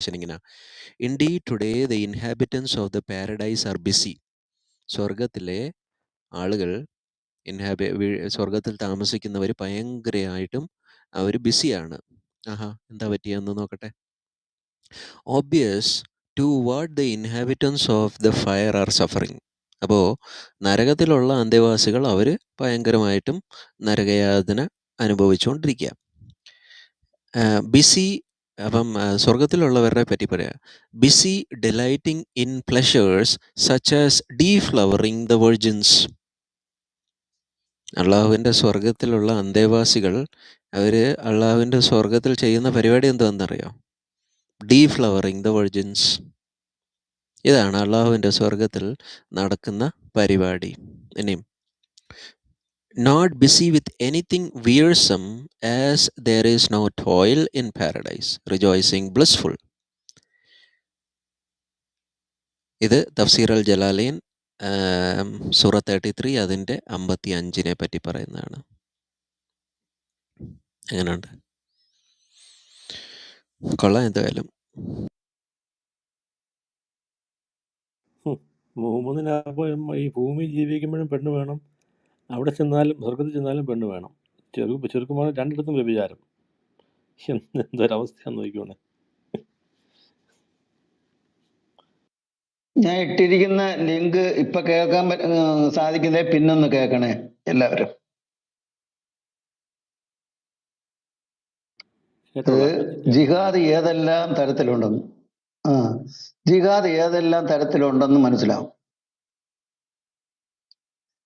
ഇങ്ങനെ indeed today the inhabitants of the paradise R BC. സ്വർഗത്തിലെ ആളുകൾ സ്വർഗത്തിൽ താമസിക്കുന്നവർ ഭയങ്കരമായിട്ടും അവർ ബിസിയാണ്. ആഹാ, എന്താ പറ്റിയെന്ന് നോക്കട്ടെ. Obvious to what the inhabitants of the fire are suffering. അപ്പോൾ നരകത്തിലുള്ള അന്തേവാസികൾ അവർ ഭയങ്കരമായിട്ടും നരകയാതന അനുഭവിച്ചുകൊണ്ടിരിക്കുക. ബിസി അപ്പം സ്വർഗത്തിലുള്ളവരെ പറ്റി പറയാം. Busy delighting in pleasures such as deflowering the virgins. അള്ളാഹുവിൻ്റെ സ്വർഗത്തിലുള്ള അന്തേവാസികൾ അവർ അള്ളാഹുവിൻ്റെ സ്വർഗത്തിൽ ചെയ്യുന്ന പരിപാടി എന്താണെന്നറിയോ? Deflowering the virgins. ഇതാണ് അള്ളാഹുവിൻ്റെ സ്വർഗത്തിൽ നടക്കുന്ന പരിപാടി. ഇനിയും not busy with anything wearisome, as there is no toil in paradise, rejoicing blissful. ഇത് തഫ്സീർ അൽ ജലാലൈൻ സൂറ 33 അതിൻ്റെ 55 പറ്റി പറയുന്നതാണ്. എങ്ങനെയുണ്ട്? കൊള്ളാം എന്തായാലും. മുഹമ്മദിനാകുമ്പോൾ ഈ ഭൂമി ജീവിക്കുമ്പോഴും പെണ്ണ് വേണം, അവിടെ ചെന്നാലും സ്വർഗത്തിൽ ചെന്നാലും പെണ്ണ് വേണം. ചെറുക്കുമ്പോൾ രണ്ടിടത്തും വ്യഭിചാരം. എന്തൊരവസ്ഥയാന്ന് നോക്കിക്കോണേ. ഞാൻ ഇട്ടിരിക്കുന്ന ലിങ്ക് ഇപ്പൊ കേൾക്കാൻ സാധിക്കുന്നേ, പിന്നൊന്ന് കേൾക്കണേ എല്ലാവരും. ജിഹാദ് ഏതെല്ലാം തരത്തിലുണ്ടെന്ന് ജിഹാദ് ഏതെല്ലാം തരത്തിലുണ്ടെന്ന് മനസ്സിലാവും.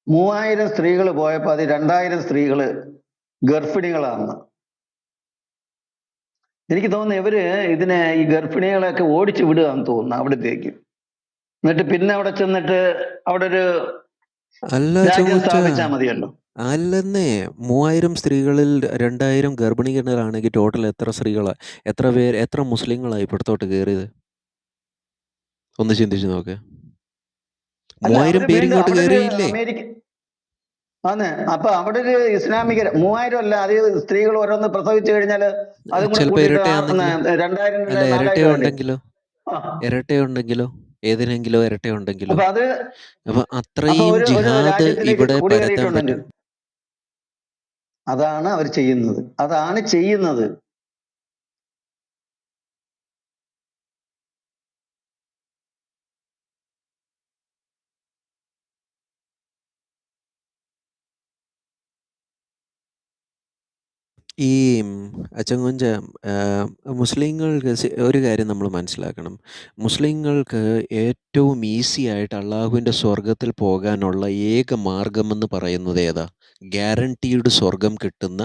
3000 സ്ത്രീകൾ പോയപ്പോ അത് 2000 സ്ത്രീകള് ഗർഭിണികളാണ്. എനിക്ക് തോന്നുന്നു ഇവര് ഇതിനെ ഈ ഗർഭിണികളെയൊക്കെ ഓടിച്ചു വിടുകയെന്ന് തോന്നുന്നു അവിടത്തേക്ക്. എന്നിട്ട് പിന്നെ അവിടെ ചെന്നിട്ട് അവിടെ ഒരു രാജ്യം സ്ഥാപിച്ചാൽ മതിയല്ലോ. അല്ലെന്നേ, 3000 സ്ത്രീകളിൽ 2000 ഗർഭിണികളാണെങ്കിൽ ടോട്ടൽ എത്ര സ്ത്രീകളാ, എത്ര മുസ്ലിങ്ങളായി ഇപ്പുറത്തോട്ട് കയറിയത്? ഒന്ന് ചിന്തിച്ചു നോക്ക്. 3000 പേര് ഇങ്ങോട്ട് കയറിയില്ലേ? ആണ്. അപ്പൊ അവിടെ ഒരു ഇസ്ലാമിക 3000 അല്ല, അത് സ്ത്രീകൾ ഓരോന്ന് പ്രസവിച്ചു കഴിഞ്ഞാൽ അതും കൂടെ കൂട്ടിയിട്ട് 2000 ഇരട്ടയുണ്ടെങ്കിലോ ഏതിനെങ്കിലോ ഇരട്ടയുണ്ടെങ്കിലോ അപ്പൊ അത്രയും ജിഹാദ് ഇവിടെ പരത്താൻ പറ്റും. അതാണ് അവർ ചെയ്യുന്നത്. ഈ അച്ചങ്കുഞ്ച മുസ്ലിങ്ങൾക്ക് ഒരു കാര്യം നമ്മൾ മനസ്സിലാക്കണം. മുസ്ലിങ്ങൾക്ക് ഏറ്റവും ഈസി ആയിട്ട് അള്ളാഹുവിൻ്റെ സ്വർഗത്തിൽ പോകാനുള്ള ഏക മാർഗമെന്ന് പറയുന്നത് ഏതാ? ഗ്യാരണ്ടീഡ് സ്വർഗം കിട്ടുന്ന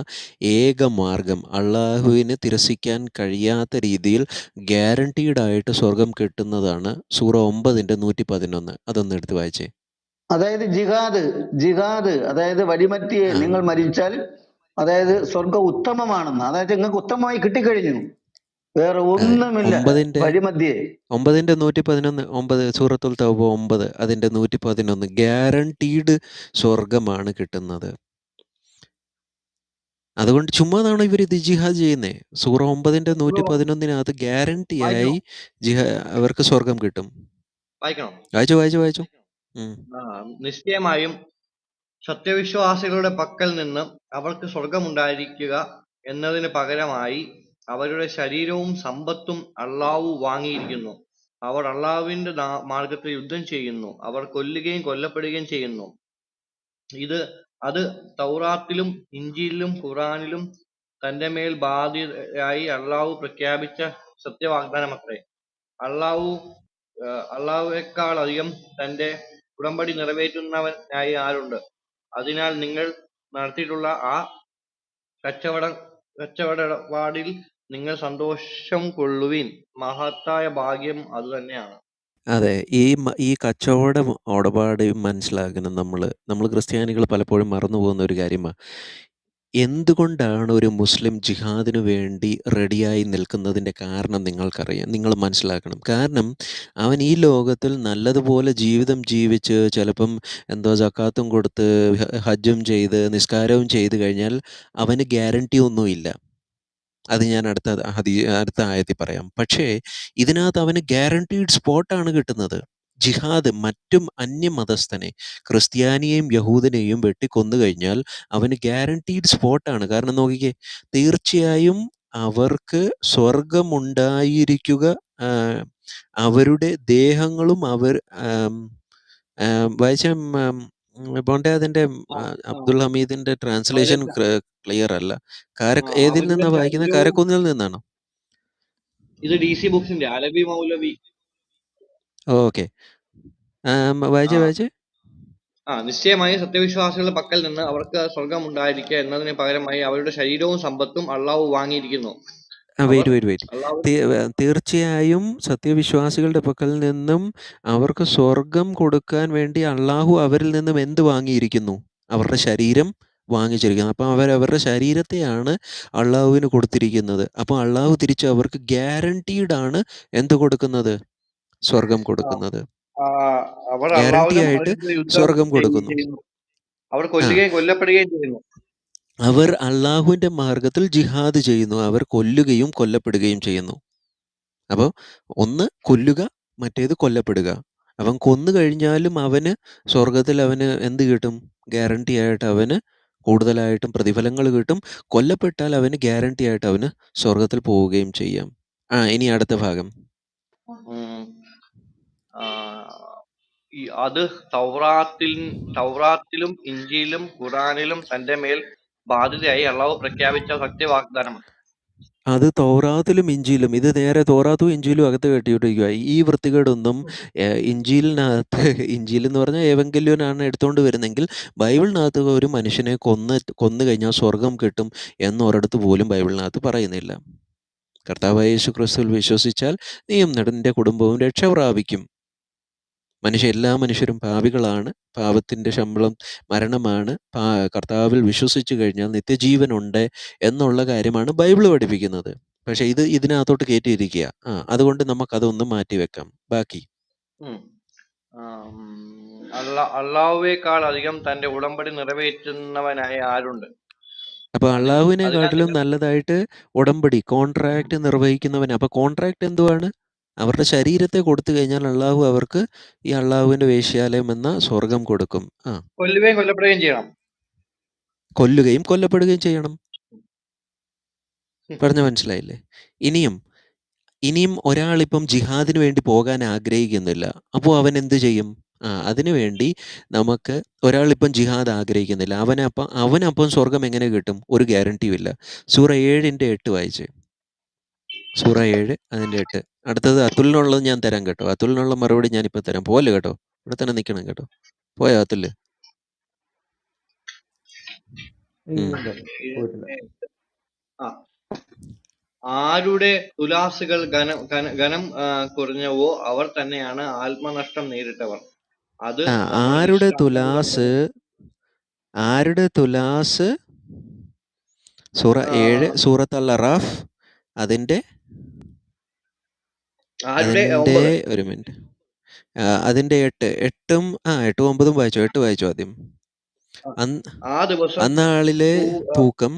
ഏക മാർഗം, അള്ളാഹുവിന് തിരസ്സിക്കാൻ കഴിയാത്ത രീതിയിൽ ഗ്യാരണ്ടീഡായിട്ട് സ്വർഗം കിട്ടുന്നതാണ് സൂറ 9:111. അതൊന്ന് എടുത്ത് വായിച്ചേ. അതായത് ജിഹാദ് അതായത് വഴിമറ്റിയെ നിങ്ങൾ മരിച്ചാൽ അതായത് സ്വർഗം ഉത്തമമാണെന്ന്, അതായത് നിങ്ങൾക്ക് ഉത്തമമായി കിട്ടിക്കഴിഞ്ഞു, വേറെ ഒന്നുമില്ല. വഴിമധ്യേ 9:111 സൂറത്തുൽ തൗബ 9 അതിന്റെ 111 ഗ്യാരണ്ടീഡ് സ്വർഗമാണ് കിട്ടുന്നത്. അതുകൊണ്ട് ചുമ്മാതാണ് ഇവർ ഇത് ജിഹാദ് ചെയ്യുന്നേ. സൂറ 9:111 ഗ്യാരണ്ടിയായി അവർക്ക് സ്വർഗം കിട്ടും. വായിച്ചു. നിശ്ചയമായും സത്യവിശ്വാസികളുടെ പക്കൽ നിന്ന് അവർക്ക് സ്വർഗമുണ്ടായിരിക്കുക എന്നതിന് പകരമായി അവരുടെ ശരീരവും സമ്പത്തും അള്ളാഹു വാങ്ങിയിരിക്കുന്നു. അവർ അള്ളാഹുവിന്റെ മാർഗത്തിൽ യുദ്ധം ചെയ്യുന്നു, അവർ കൊല്ലുകയും കൊല്ലപ്പെടുകയും ചെയ്യുന്നു. അത് തൗറാത്തിലും ഇഞ്ചീലിലും ഖുർആനിലും തന്റെ മേൽ ബാധ്യതയായി അള്ളാഹു പ്രഖ്യാപിച്ച സത്യവാഗ്ദാനമത്രേ. അള്ളാഹുവേക്കാൾ അധികം തന്റെ ഉടമ്പടി നിറവേറ്റുന്നവനായി ആരുണ്ട്? അതിനാൽ നിങ്ങൾ നടത്തിയിട്ടുള്ള ആ കച്ചവടപാടിൽ നിങ്ങൾ സന്തോഷം കൊള്ളുവിൻ. മഹത്തായ ഭാഗ്യം അതുതന്നെയാണ്. അതെ, ഈ കച്ചവട ഇടപാട് മനസ്സിലാക്കണം. നമ്മൾ ക്രിസ്ത്യാനികൾ പലപ്പോഴും മറന്നു പോകുന്ന ഒരു കാര്യമാണ്. എന്തുകൊണ്ടാണ് ഒരു മുസ്ലിം ജിഹാദിനു വേണ്ടി റെഡിയായി നിൽക്കുന്നതിൻ്റെ കാരണം നിങ്ങൾക്കറിയാം, നിങ്ങൾ മനസ്സിലാക്കണം. കാരണം അവൻ ഈ ലോകത്തിൽ നല്ലതുപോലെ ജീവിതം ജീവിച്ച് ചിലപ്പം സക്കാത്തും കൊടുത്ത് ഹജ്ജും ചെയ്ത് നിസ്കാരവും ചെയ്ത് കഴിഞ്ഞാൽ അവന് ഗ്യാരണ്ടി ഒന്നുമില്ല. അത് ഞാൻ അടുത്ത ആയത്തിൽ പറയാം. പക്ഷേ ഇതിനകത്ത് അവന് ഗ്യാരണ്ടീഡ് സ്പോട്ടാണ് കിട്ടുന്നത്. ജിഹാദ് മറ്റും അന്യമതസ്ഥനെ ക്രിസ്ത്യാനിയെയും യഹൂദനെയും വെട്ടിക്കൊന്നു കഴിഞ്ഞാൽ അവന് ഗ്യാരണ്ടീഡ് സ്പോട്ടാണ്. കാരണം നോക്കിക്കേ, തീർച്ചയായും അവർക്ക് സ്വർഗമുണ്ടായിരിക്കുക, അവരുടെ ദേഹങ്ങളും അവർ വായിച്ച ബോണ്ടെ അതിൻ്റെ അബ്ദുൾ ഹമീദിൻ്റെ ട്രാൻസ്ലേഷൻ ക്ലിയർ അല്ല. ഏതിൽ നിന്നാണ് വായിക്കുന്നത്? കാരക്കുന്നിൽ നിന്നാണോ? ഇത് DC ബുക്സിന്റെ അലവി മൗലവി. ഓക്കെ, വായിച്ചേ. നിശ്ചയമായും സത്യവിശ്വാസികളുടെ പക്കൽ നിന്ന് അവർക്ക് സ്വർഗം ഉണ്ടായിരിക്കുക എന്നതിന് പകരമായി അവരുടെ ശരീരവും സമ്പത്തും അള്ളാഹു വാങ്ങിയിരിക്കുന്നു. വെയിറ്റ്. തീർച്ചയായും സത്യവിശ്വാസികളുടെ പക്കൽ നിന്നും അവർക്ക് സ്വർഗം കൊടുക്കാൻ വേണ്ടി അള്ളാഹു അവരിൽ നിന്നും എന്ത് വാങ്ങിയിരിക്കുന്നു? അവരുടെ ശരീരം വാങ്ങിച്ചിരിക്കുന്നത്. അപ്പം അവരുടെ ശരീരത്തെയാണ് അള്ളാഹുവിന് കൊടുത്തിരിക്കുന്നത്. അപ്പോൾ അള്ളാഹു തിരിച്ച് അവർക്ക് ഗ്യാരണ്ടീഡ് ആണ് എന്ത് കൊടുക്കുന്നത്? സ്വർഗം കൊടുക്കുന്നത്. ഗ്യാരണ്ടി ആയിട്ട് സ്വർഗം കൊടുക്കുന്നു. അവർ കൊല്ലുകയും കൊല്ലപ്പെടുകയും ചെയ്യുന്നു. അവർ അള്ളാഹുവിൻ്റെ മാർഗത്തിൽ ജിഹാദ് ചെയ്യുന്നു. അവർ കൊല്ലുകയും കൊല്ലപ്പെടുകയും ചെയ്യുന്നു. അപ്പോൾ ഒന്ന് കൊല്ലുക, മറ്റേത് കൊല്ലപ്പെടുക. അവൻ കൊന്നു കഴിഞ്ഞാലും അവന് സ്വർഗത്തിൽ അവന് എന്ത് കിട്ടും? ഗ്യാരണ്ടി ആയിട്ട് അവന് കൂടുതലായിട്ടും പ്രതിഫലങ്ങൾ കിട്ടും. കൊല്ലപ്പെട്ടാൽ അവന് ഗ്യാരണ്ടി ആയിട്ട് അവന് സ്വർഗത്തിൽ പോവുകയും ചെയ്യാം. ഇനി അടുത്ത ഭാഗം. അത് തൗറാത്തിലും ഇഞ്ചിയിലും ഖുറാനിലും തന്റെ മേൽ ബാധ്യതയായി അള്ളാഹു പ്രഖ്യാപിച്ച സത്യവാഗ്ദാനമാണ്. അത് തൗറാത്തിലും ഇഞ്ചിയിലും, ഇത് നേരെ തൗറാത്തും ഇഞ്ചിയിലും അകത്ത് കെട്ടിയിട്ടിരിക്കുക. ഈ വൃത്തികേടൊന്നും ഇഞ്ചിയിൽ എന്ന് പറഞ്ഞാൽ ഏവങ്കല്യോനാണ് എടുത്തുകൊണ്ട് വരുന്നെങ്കിൽ, ബൈബിളിനകത്ത് ഒരു മനുഷ്യനെ കൊന്നു കഴിഞ്ഞാൽ സ്വർഗം കിട്ടും എന്നൊരിടത്ത് പോലും ബൈബിളിനകത്ത് പറയുന്നില്ല. കർത്താവായ യേശു ക്രിസ്തുവിൽ വിശ്വസിച്ചാൽ നീയും നിന്റെ കുടുംബവും രക്ഷ പ്രാപിക്കും. എല്ലാ മനുഷ്യരും പാപികളാണ്. പാപത്തിൻ്റെ ശമ്പളം മരണമാണ്. കർത്താവിൽ വിശ്വസിച്ചു കഴിഞ്ഞാൽ നിത്യജീവനുണ്ട് എന്നുള്ള കാര്യമാണ് ബൈബിൾ പഠിപ്പിക്കുന്നത്. പക്ഷെ ഇതിനകത്തോട്ട് കയറ്റിയിരിക്കുക. അതുകൊണ്ട് നമുക്കതൊന്നും മാറ്റിവെക്കാം. ബാക്കി അള്ളാഹുവേക്കാൾ അധികം തന്റെ ഉടമ്പടി നിറവേറ്റുന്നവനായ ആരുണ്ട്? അപ്പൊ അള്ളാഹുവിനെക്കാട്ടിലും നല്ലതായിട്ട് ഉടമ്പടി കോൺട്രാക്ട് നിർവഹിക്കുന്നവൻ. അപ്പൊ കോൺട്രാക്ട് എന്തുവാണ്? അവരുടെ ശരീരത്തെ കൊടുത്തു കഴിഞ്ഞാൽ അള്ളാഹു അവർക്ക് ഈ അള്ളാഹുവിന്റെ വേശ്യാലയം എന്ന സ്വർഗം കൊടുക്കും. കൊല്ലുകയും കൊല്ലപ്പെടുകയും ചെയ്യണം. പറഞ്ഞ മനസ്സിലായില്ലേ? ഇനിയും ഒരാളിപ്പം ജിഹാദിന് വേണ്ടി പോകാൻ ആഗ്രഹിക്കുന്നില്ല. അപ്പോൾ അവൻ എന്ത് ചെയ്യും? അതിനുവേണ്ടി നമുക്ക് ഒരാളിപ്പം ജിഹാദ് ആഗ്രഹിക്കുന്നില്ല, അവനപ്പം സ്വർഗം എങ്ങനെ കിട്ടും? ഒരു ഗ്യാരണ്ടിയും ഇല്ല. സൂറ 7:8 വായിച്ചേ. സൂറ 7 അതിൻ്റെ 8. അടുത്തത് അതുലിനുള്ളത് ഞാൻ തരാം കേട്ടോ. അതുലിനുള്ള മറുപടി ഞാനിപ്പോൾ തരാം. പോലെ കേട്ടോ, ഇവിടെ തന്നെ നിൽക്കണം കേട്ടോ. പോയോ അതുല്? ആരുടെ തുലാസുകൾ ഘനം കുറഞ്ഞവോ അവർ തന്നെയാണ് ആത്മനഷ്ടം നേരിട്ടവർ. അത് ആരുടെ തുലാസ് സൂറ 7 സൂറത്ത് അൽ അറാഫ് അതിൻ്റെ ഒരു മിനിറ്റ്, അതിൻ്റെ 8 9 വായിച്ചോ. 8 വായിച്ചോ ആദ്യം. അന്നാളിലെ തൂക്കം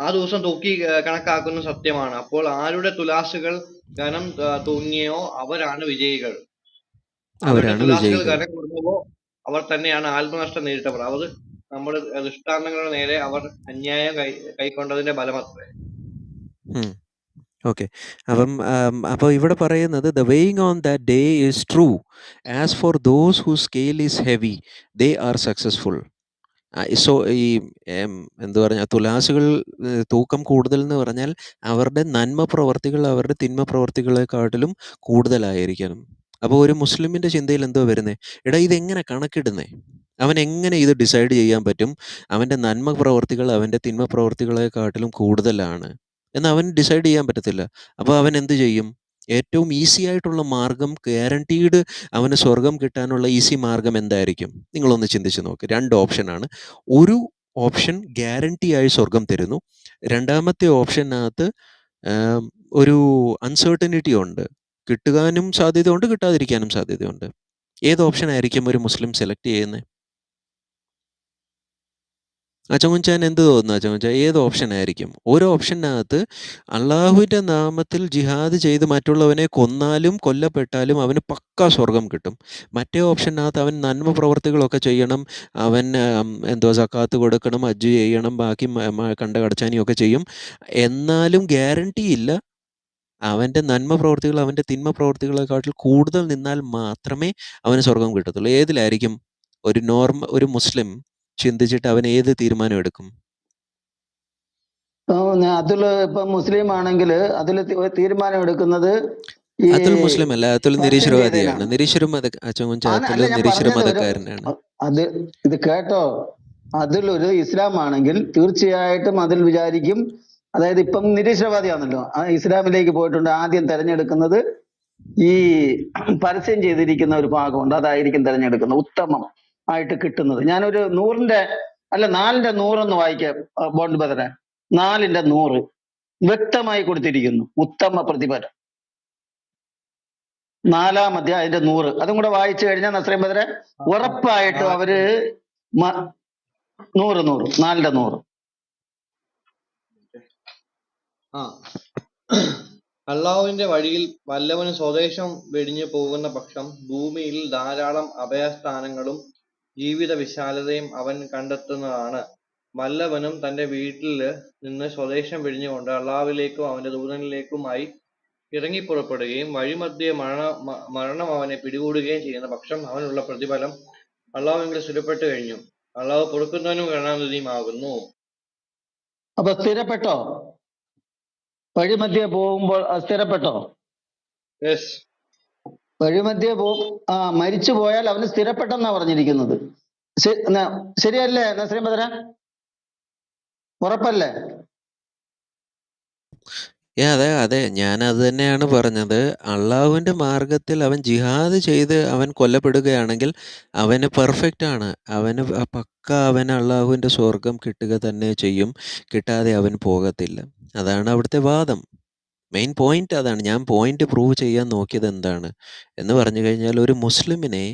ആ ദിവസം തൂക്കി കണക്കാക്കുന്ന സത്യമാണ്. അപ്പോൾ ആരുടെ തുലാസുകൾ ഘനം തൂങ്ങിയോ അവരാണ് വിജയികൾ. ഘനം കുറഞ്ഞവോ അവർ തന്നെയാണ് ആത്മനഷ്ടം നേരിട്ടവർ. അവർ നമ്മുടെ ദൃഷ്ടാന്തങ്ങളുടെ നേരെ അവർ അന്യായം കൈക്കൊണ്ടതിന്റെ ഫലമത്രേ. ഓക്കെ. അപ്പോൾ ഇവിടെ പറയുന്നത് the weighing on that day is true as for those who scale is heavy they are successful. ഈ എന്തു പറഞ്ഞാൽ തുലാസുകൾ തൂക്കം കൂടുതൽ എന്ന് പറഞ്ഞാൽ അവരുടെ നന്മ പ്രവർത്തികൾ അവരുടെ തിന്മ പ്രവർത്തികളെക്കാട്ടിലും കൂടുതലായിരിക്കണം. അപ്പോൾ ഒരു മുസ്ലിമിൻ്റെ ചിന്തയിൽ എന്തോ വരുന്നേ, എടാ ഇതെങ്ങനെ കണക്കിടുന്നേ? അവൻ എങ്ങനെ ഇത് ഡിസൈഡ് ചെയ്യാൻ പറ്റും? അവൻ്റെ നന്മ പ്രവർത്തികൾ അവൻ്റെ തിന്മ പ്രവർത്തികളെക്കാട്ടിലും കൂടുതലാണ് എന്ന് അവൻ ഡിസൈഡ് ചെയ്യാൻ പറ്റത്തില്ല. അപ്പോൾ അവൻ എന്ത് ചെയ്യും? ഏറ്റവും ഈസി ആയിട്ടുള്ള മാർഗം, ഗ്യാരണ്ടീഡ് അവന് സ്വർഗം കിട്ടാനുള്ള ഈസി മാർഗം എന്തായിരിക്കും? നിങ്ങളൊന്ന് ചിന്തിച്ച് നോക്ക്. 2 ഓപ്ഷനാണ്. ഒരു ഓപ്ഷൻ ഗ്യാരണ്ടി ആയി സ്വർഗം തരുന്നു. രണ്ടാമത്തെ ഓപ്ഷനകത്ത് ഒരു അൺസർട്ടനിറ്റി ഉണ്ട്. കിട്ടുവാനും സാധ്യതയുണ്ട്, കിട്ടാതിരിക്കാനും സാധ്യതയുണ്ട്. ഏത് ഓപ്ഷൻ ആയിരിക്കും ഒരു മുസ്ലിം സെലക്ട് ചെയ്യുന്നത്? അച്ചങ്കുച്ചാൻ എന്ത് തോന്നുന്നു? അച്ചങ്കുച്ചാ ഏത് ഓപ്ഷനായിരിക്കും? ഒരു ഓപ്ഷനകത്ത് അള്ളാഹുവിൻ്റെ നാമത്തിൽ ജിഹാദ് ചെയ്ത് മറ്റുള്ളവനെ കൊന്നാലും കൊല്ലപ്പെട്ടാലും അവന് പക്കാ സ്വർഗം കിട്ടും. മറ്റേ ഓപ്ഷനകത്ത് അവൻ നന്മ പ്രവർത്തികളൊക്കെ ചെയ്യണം, അവൻ എന്തുവാ സക്കാത്ത് കൊടുക്കണം, ഹജ്ജ് ചെയ്യണം, ബാക്കി കണ്ട കടച്ചാനിയൊക്കെ ചെയ്യും. എന്നാലും ഗ്യാരണ്ടി ഇല്ല അവൻ്റെ നന്മ പ്രവർത്തികൾ അവൻ്റെ തിന്മ പ്രവർത്തികളെക്കാട്ടിൽ കൂടുതൽ നിന്നാൽ മാത്രമേ അവന് സ്വർഗം കിട്ടത്തുള്ളൂ. ഏതിലായിരിക്കും ഒരു മുസ്ലിം ചിന്തിച്ചിട്ട് അവൻ ഏത് തീരുമാനം എടുക്കും? അതിൽ ഇപ്പൊ മുസ്ലിം ആണെങ്കിൽ അതിൽ തീരുമാനം എടുക്കുന്നത് ഈ അതുൽ മുസ്ലിം അല്ല, അതുൽ പരസ്യം നിരീശ്വരവാദിയാണ്. ചെയ്തതിനാണ്. നിരീശ്വരമത അതുൽ അല്ല, ഞാൻ നിരീശ്വര പറഞ്ഞത് മതക്കാരനാണ്. അത് ഇത് കേട്ടോ, അതിലൊരു ഇസ്ലാം ആണെങ്കിൽ തീർച്ചയായിട്ടും അതിൽ വിചാരിക്കും, അതായത് ഇപ്പം നിരീശ്വരവാദിയാണല്ലോ, ആ ഇസ്ലാമിലേക്ക് പോയിട്ടുണ്ട്, ആദ്യം തെരഞ്ഞെടുക്കുന്നത് ഈ പരസ്യം ചെയ്തിരിക്കുന്ന ഒരു ഭാഗമുണ്ട്, അതായിരിക്കും തെരഞ്ഞെടുക്കുന്നത് ഉത്തമം ആയിട്ട് കിട്ടുന്നത്. ഞാനൊരു 4ന്റെ 100 വായിക്കാം ബോണ്ട് ബദറെ. 4ന്റെ 100 വ്യക്തമായി കൊടുത്തിരിക്കുന്നു, ഉത്തമ പ്രതിഫലം. 4-ാം അധ്യായം അതിന്റെ 100 അതും കൂടെ വായിച്ചു കഴിഞ്ഞാൽ നസ്രീം ബദറെ ഉറപ്പായിട്ടും അവര് 4ന്റെ 100. അള്ളാഹുവിന്റെ വഴിയിൽ വല്ലവനും സ്വദേശം വെടിഞ്ഞു പോകുന്ന പക്ഷം ഭൂമിയിൽ ധാരാളം അഭയസ്ഥാനങ്ങളും ജീവിത വിശാലതയും അവൻ കണ്ടെത്തുന്നതാണ്. വല്ലവനും തന്റെ വീട്ടിൽ നിന്ന് സ്വദേശം വെടിഞ്ഞുകൊണ്ട് അള്ളാഹുവിലേക്കും അവന്റെ ദൂതനിലേക്കുമായി ഇറങ്ങിപ്പുറപ്പെടുകയും വഴിമധ്യേ മരണം അവനെ പിടികൂടുകയും ചെയ്യുന്ന പക്ഷം അവനുള്ള പ്രതിഫലം അള്ളാഹുവിൽ സ്ഥിരപ്പെട്ടു കഴിഞ്ഞു. അള്ളാഹു പൊറുക്കുന്നവനും കരുണാനിധിയുമാകുന്നു. അപ്പൊ സ്ഥിരപ്പെട്ടോ? വഴിമധ്യേ പോകുമ്പോൾ സ്ഥിരപ്പെട്ടോ? യെസ്. വഴിമധ്യേ മരിച്ചു പോയാൽ അവന് സ്ഥിരപ്പെട്ടെന്നാ പറഞ്ഞിരിക്കുന്നത്. ശരിയല്ലേ നസ്രീം ബദറ? ഉറപ്പല്ലേ? അതെ, ഞാനത് തന്നെയാണ് പറഞ്ഞത്. അള്ളാഹുവിൻ്റെ മാർഗത്തിൽ അവൻ ജിഹാദ് ചെയ്ത് അവൻ കൊല്ലപ്പെടുകയാണെങ്കിൽ അവന് പെർഫെക്റ്റ് ആണ്. അവന് അള്ളാഹുവിൻ്റെ സ്വർഗം കിട്ടുക തന്നെ ചെയ്യും. കിട്ടാതെ അവൻ പോകത്തില്ല. അതാണ് അവിടുത്തെ വാദം. മെയിൻ പോയിന്റ് അതാണ്. ഞാൻ പോയിന്റ് പ്രൂവ് ചെയ്യാൻ നോക്കിയത് എന്താണ് എന്ന് പറഞ്ഞു കഴിഞ്ഞാൽ, ഒരു മുസ്ലിമിനെ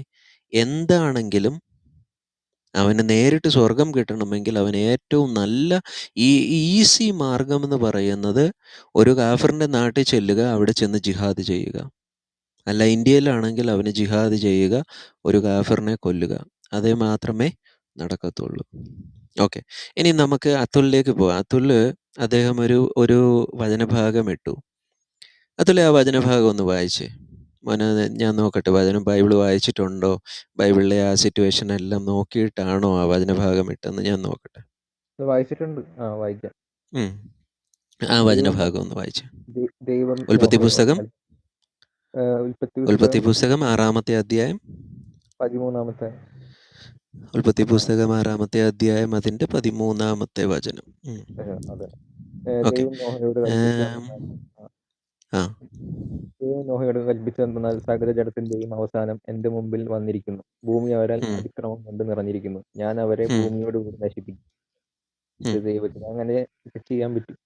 എന്താണെങ്കിലും അവന് നേരിട്ട് സ്വർഗം കിട്ടണമെങ്കിൽ അവന് ഏറ്റവും നല്ല ഈസി മാർഗം എന്ന് പറയുന്നത് ഒരു കാഫറിൻ്റെ നാട്ടിൽ ചെല്ലുക, അവിടെ ചെന്ന് ജിഹാദ് ചെയ്യുക. അല്ല, ഇന്ത്യയിലാണെങ്കിൽ അവന് ജിഹാദ് ചെയ്യുക, ഒരു കാഫറിനെ കൊല്ലുക. അതേ മാത്രമേ നടക്കത്തുള്ളൂ. ഓക്കെ, ഇനി നമുക്ക് അതുലിലേക്ക് പോവാം. അദ്ദേഹം ഒരു വചനഭാഗം ഇട്ടു. അതുലെ ആ വചനഭാഗം ഒന്ന് വായിച്ചേ മോനെ. ഞാൻ നോക്കട്ടെ, ബൈബിൾ വായിച്ചിട്ടുണ്ടോ, ബൈബിളിലെ ആ സിറ്റുവേഷൻ എല്ലാം നോക്കിയിട്ടാണോ ആ വചനഭാഗം ഇട്ടെന്ന് ഞാൻ നോക്കട്ടെ. വായിച്ചിട്ടുണ്ട്. വായിക്കാം. ആ വചനഭാഗം ഒന്ന് വായിച്ചേ. ദൈവം ഉൽപ്പത്തി പുസ്തകം ഉൽപ്പത്തി 6-ാമത്തെ അധ്യായം 13-ാമത്തെ ഉൽപ്പത്തി പുസ്തകം 6-ാമത്തെ അധ്യായം അതിന്റെ 13-ാമത്തെ വചനം. ദൈവം നോഹയോട് കൽപ്പിച്ചെന്നാൽ സകല ജഡത്തിന്റെയും അവസാനം എന്റെ മുമ്പിൽ വന്നിരിക്കുന്നു. ഭൂമി അവരാൽ അതിക്രമം കൊണ്ട് നിറഞ്ഞിരിക്കുന്നു. ഞാൻ അവരെ ഭൂമിയോട് കൂടി നശിപ്പിക്കും. ദൈവത്തിന് അങ്ങനെ ചെയ്യാൻ പറ്റും.